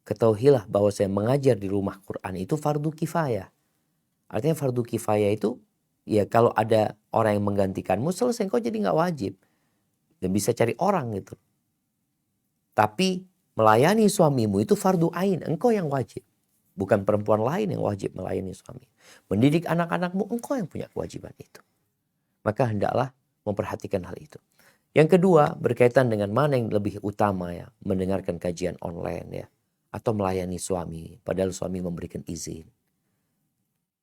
ketahuilah bahwa saya mengajar di rumah Quran itu fardu kifayah. Artinya fardu kifayah itu, ya kalau ada orang yang menggantikanmu, selesai, kau jadi nggak wajib. Dan bisa cari orang gitu. Tapi melayani suamimu itu fardu ain, engkau yang wajib. Bukan perempuan lain yang wajib melayani suami. Mendidik anak-anakmu, engkau yang punya kewajiban itu. Maka hendaklah memperhatikan hal itu. Yang kedua, berkaitan dengan mana yang lebih utama ya, mendengarkan kajian online ya, atau melayani suami, padahal suami memberikan izin.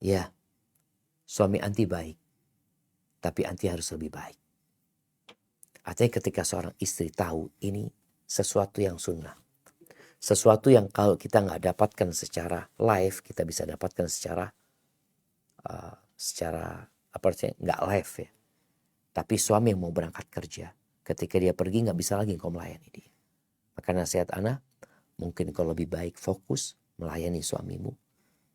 Ya, suami anti baik, tapi anti harus lebih baik. Artinya ketika seorang istri tahu ini sesuatu yang sunnah, sesuatu yang kalau kita nggak dapatkan secara live, kita bisa dapatkan secara apa sih, nggak live ya. Tapi suami yang mau berangkat kerja, ketika dia pergi nggak bisa lagi engkau melayani dia. Maka nasihat ana, mungkin kau lebih baik fokus melayani suamimu,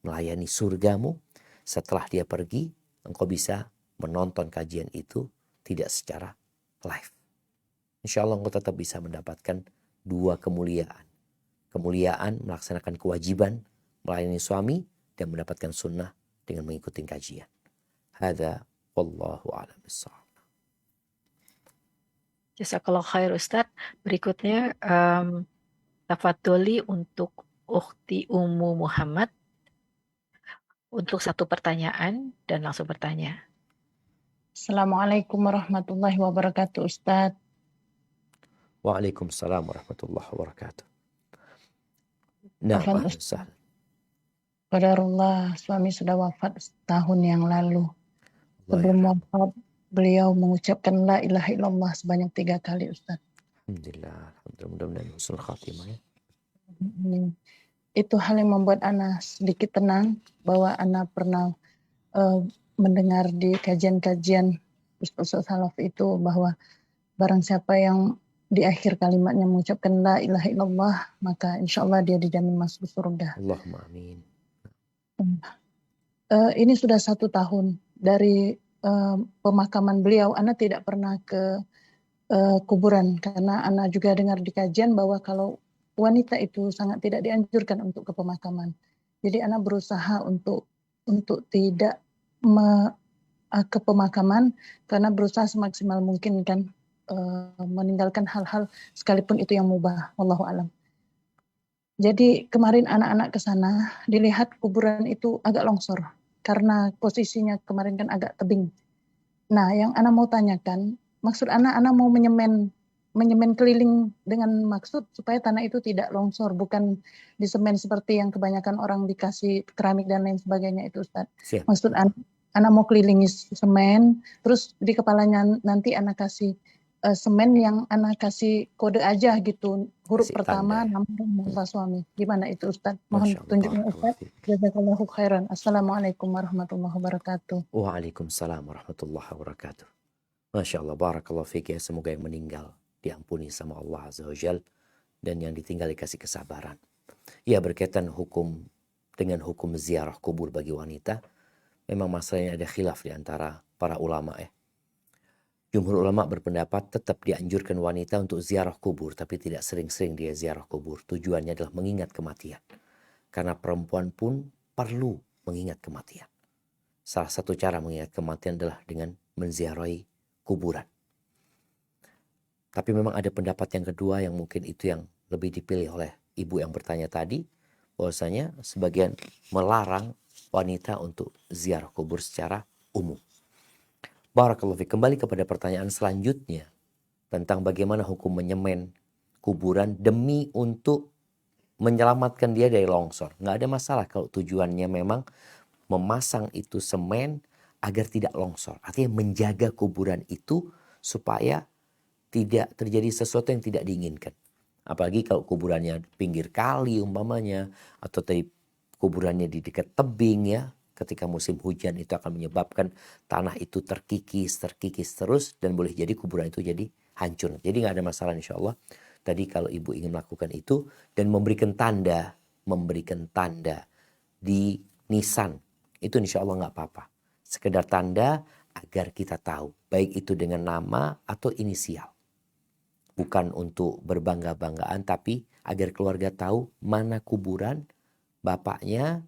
melayani surgamu. Setelah dia pergi, engkau bisa menonton kajian itu tidak secara live. Insya Allah engkau tetap bisa mendapatkan dua kemuliaan. Kemuliaan melaksanakan kewajiban melayani suami dan mendapatkan sunnah dengan mengikuti kajian. Hadza wallahu a'lam bishawab. Jazakallah khair, Ustadz. Berikutnya, tafadholi untuk Ukhti Ummu Muhammad untuk satu pertanyaan dan langsung bertanya. Assalamualaikum warahmatullahi wabarakatuh, Ustadz. Waalaikumsalam warahmatullahi wabarakatuh. Nah, Afwan, Ustadz. Qadarullah, suami sudah wafat setahun yang lalu. Sebelum wafat, beliau mengucapkan la ilaha illallah sebanyak 3 kali, Ustadz. Alhamdulillah, mudah-mudahan husnul khatimah ya. Itu hal yang membuat ana sedikit tenang bahwa ana pernah mendengar di kajian-kajian Ustaz Salaf itu bahwa barang siapa yang di akhir kalimatnya mengucapkan la ilaha illallah, maka insya Allah dia dijamin masuk surga. Allahumma amin. Ini sudah 1 tahun dari pemakaman beliau. Ana tidak pernah ke kuburan karena ana juga dengar di kajian bahwa kalau wanita itu sangat tidak dianjurkan untuk ke pemakaman. Jadi ana berusaha untuk tidak ke pemakaman karena berusaha semaksimal mungkin kan meninggalkan hal-hal sekalipun itu yang mubah. Wallahu alam. Jadi kemarin anak-anak ke sana dilihat kuburan itu agak longsor karena posisinya kemarin kan agak tebing. Nah, yang ana mau tanyakan, maksud ana mau menyemen keliling dengan maksud supaya tanah itu tidak longsor, bukan disemen seperti yang kebanyakan orang dikasih keramik dan lain sebagainya itu, Ustaz. Siap. Maksud ana mau kelilingi semen, terus di kepalanya nanti ana kasih semen yang ana kasih kode aja gitu, huruf Kasih pertama tanda. nama suami. Gimana itu, Ustaz? Mohon Masya Allah, petunjuknya, Ustaz. barakallahu fiik. Jazakallahu khairan. Assalamualaikum warahmatullahi wabarakatuh. Waalaikumsalam warahmatullahi wabarakatuh. Masya Allah, barakallahu fiik ya. Semoga yang meninggal diampuni sama Allah Azza wa Jal, dan yang ditinggal dikasih kesabaran. Ya, berkaitan dengan hukum ziarah kubur bagi wanita, memang masalahnya ada khilaf di antara para ulama ya. Jumhur ulama berpendapat tetap dianjurkan wanita untuk ziarah kubur, tapi tidak sering-sering dia ziarah kubur. Tujuannya adalah mengingat kematian. Karena perempuan pun perlu mengingat kematian. Salah satu cara mengingat kematian adalah dengan menziarahi kuburan. Tapi memang ada pendapat yang kedua yang mungkin itu yang lebih dipilih oleh ibu yang bertanya tadi, bahwasanya sebagian melarang wanita untuk ziarah kubur secara umum. Barakallahu fiik. Kembali kepada pertanyaan selanjutnya tentang bagaimana hukum menyemen kuburan demi untuk menyelamatkan dia dari longsor. Nggak ada masalah kalau tujuannya memang memasang itu semen agar tidak longsor. Artinya menjaga kuburan itu supaya tidak terjadi sesuatu yang tidak diinginkan. Apalagi kalau kuburannya pinggir kali umpamanya, atau tadi kuburannya di dekat tebing ya. Ketika musim hujan itu akan menyebabkan tanah itu terkikis terus, dan boleh jadi kuburan itu jadi hancur. Jadi nggak ada masalah insya Allah. Tadi kalau ibu ingin melakukan itu dan memberikan tanda di nisan, itu insya Allah nggak apa-apa. Sekedar tanda agar kita tahu, baik itu dengan nama atau inisial. Bukan untuk berbangga-banggaan, tapi agar keluarga tahu mana kuburan bapaknya,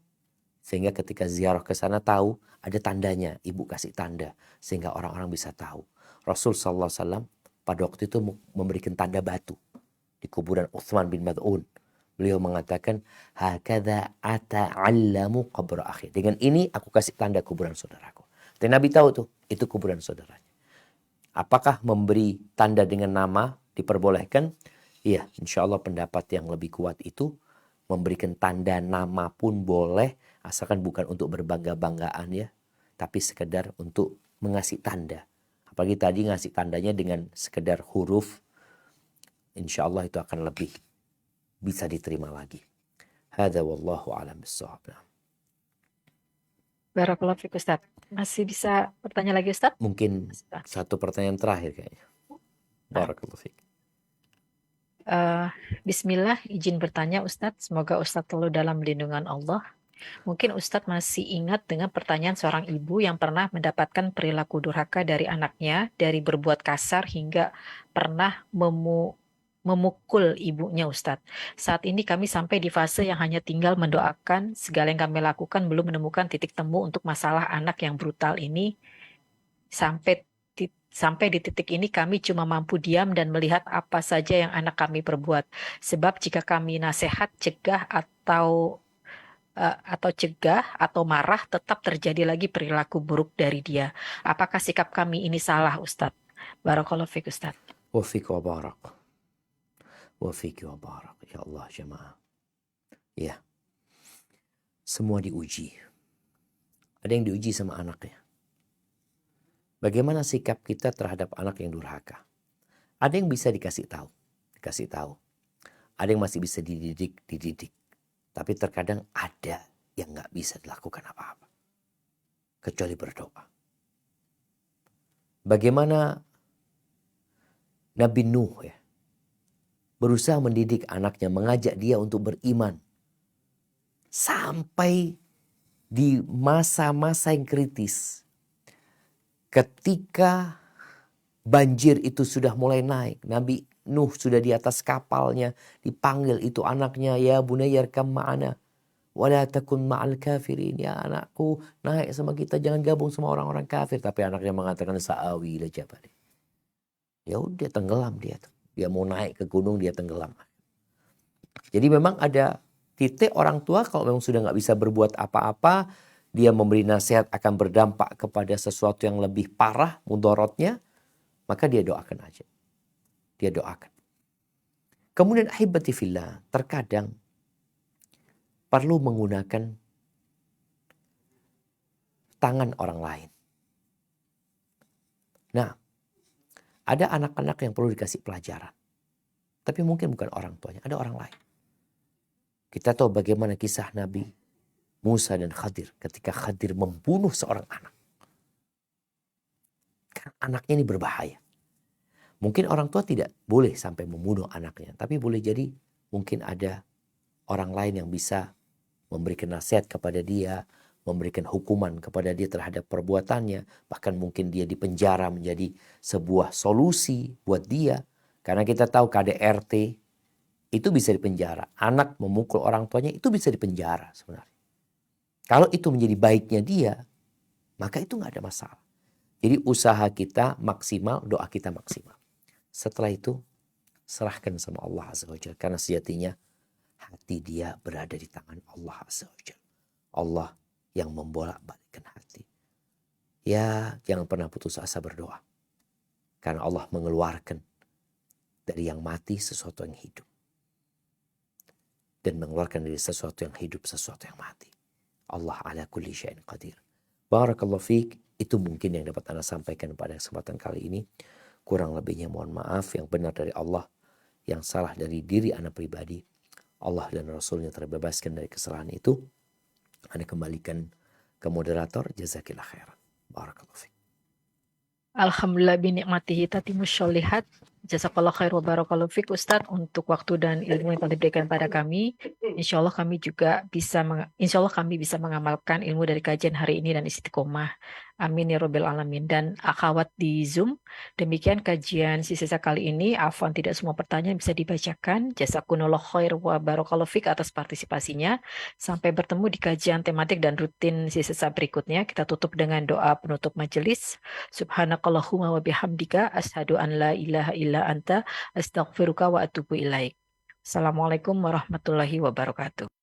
sehingga ketika ziarah ke sana tahu ada tandanya, ibu kasih tanda sehingga orang-orang bisa tahu. Rasul sallallahu alaihi wasallam pada waktu itu memberikan tanda batu di kuburan Utsman bin Mad'un. Beliau mengatakan, "Hakadza ata'allamu qabra akhi." Dengan ini aku kasih tanda kuburan saudaraku. Dan Nabi tahu tuh, itu kuburan saudaranya. Apakah memberi tanda dengan nama diperbolehkan? Iya, insya Allah pendapat yang lebih kuat itu memberikan tanda nama pun boleh, asalkan bukan untuk berbangga-banggaan ya, tapi sekedar untuk mengasih tanda. Apalagi tadi ngasih tandanya dengan sekedar huruf, insya Allah itu akan lebih bisa diterima lagi. Hadza wallahu a'lam bissawab. Barakallahu fiik Ustaz. Masih bisa bertanya lagi Ustaz? Mungkin satu pertanyaan terakhir kayaknya. Barakallahu fiik. Bismillah, izin bertanya Ustadz. Semoga Ustadz selalu dalam lindungan Allah. Mungkin Ustadz masih ingat dengan pertanyaan seorang ibu yang pernah mendapatkan perilaku durhaka dari anaknya, dari berbuat kasar hingga pernah memukul ibunya Ustadz. Saat ini kami sampai di fase yang hanya tinggal mendoakan. Segala yang kami lakukan belum menemukan titik temu untuk masalah anak yang brutal ini. Sampai di titik ini kami cuma mampu diam dan melihat apa saja yang anak kami perbuat. Sebab jika kami nasihat, cegah atau marah, tetap terjadi lagi perilaku buruk dari dia. Apakah sikap kami ini salah Ustadz? Barakallahu fiik Ustadz. Wa fiik wa barak. Wa fiik wa barak. Ya Allah jemaah. Ya. Semua diuji. Ada yang diuji sama anaknya. Bagaimana sikap kita terhadap anak yang durhaka? Ada yang bisa dikasih tahu. Ada yang masih bisa dididik. Tapi terkadang ada yang nggak bisa dilakukan apa-apa. Kecuali berdoa. Bagaimana Nabi Nuh ya, berusaha mendidik anaknya, mengajak dia untuk beriman. Sampai di masa-masa yang kritis. Ketika banjir itu sudah mulai naik, Nabi Nuh sudah di atas kapalnya, dipanggil itu anaknya, ya bunayya arkam ma'ana wala takun ma'al kafirin, ya anakku naik sama kita, jangan gabung sama orang-orang kafir. Tapi anaknya mengatakan sa'awi ila jabal. Ya udah tenggelam dia tuh. Dia mau naik ke gunung, dia tenggelam. Jadi memang ada titik orang tua kalau memang sudah nggak bisa berbuat apa-apa, dia memberi nasihat akan berdampak kepada sesuatu yang lebih parah mudorotnya, maka dia doakan aja. Dia doakan. Kemudian ahibati fillah, terkadang perlu menggunakan tangan orang lain. Nah, ada anak-anak yang perlu dikasih pelajaran. Tapi mungkin bukan orang tuanya, ada orang lain. Kita tahu bagaimana kisah Nabi Musa dan Khadir ketika Khadir membunuh seorang anak. Kan anaknya ini berbahaya. Mungkin orang tua tidak boleh sampai membunuh anaknya. Tapi boleh jadi mungkin ada orang lain yang bisa memberikan nasihat kepada dia, memberikan hukuman kepada dia terhadap perbuatannya. Bahkan mungkin dia dipenjara menjadi sebuah solusi buat dia. Karena kita tahu KDRT itu bisa dipenjara. Anak memukul orang tuanya itu bisa dipenjara sebenarnya. Kalau itu menjadi baiknya dia, maka itu nggak ada masalah. Jadi usaha kita maksimal, doa kita maksimal. Setelah itu, serahkan sama Allah Azza wa Jalla. Karena sejatinya hati dia berada di tangan Allah Azza wa Jalla. Allah yang membolak-balikkan hati. Ya, jangan pernah putus asa berdoa. Karena Allah mengeluarkan dari yang mati sesuatu yang hidup. Dan mengeluarkan dari sesuatu yang hidup sesuatu yang mati. Allah ala kulli syai'in qadir. Barakallahu fiik. Itu mungkin yang dapat Anda sampaikan pada kesempatan kali ini. Kurang lebihnya mohon maaf. Yang benar dari Allah, yang salah dari diri Anda pribadi. Allah dan Rasulnya terbebaskan dari kesalahan itu. Anda kembalikan ke moderator. Jazakillah khairan. Barakallahu fiik. Alhamdulillah binikmatihi tatimus sholihat. Jazakallah khair wa barakallahu fiik Ustadz untuk waktu dan ilmu yang telah diberikan pada kami. Insya Allah kami bisa mengamalkan ilmu dari kajian hari ini dan istiqomah. Amin ya Rabbal Alamin. Dan akhwat di Zoom, demikian kajian sisa kali ini. Afwan tidak semua pertanyaan bisa dibacakan. Jazakumullah khair wa barakallahu fiik atas partisipasinya. Sampai bertemu di kajian tematik dan rutin sisa berikutnya. Kita tutup dengan doa penutup majelis. Subhanakallahumma wa bihamdika asyhadu an la ilaha illa anta astaghfiruka wa atubu ilaik. Assalamualaikum warahmatullahi wabarakatuh.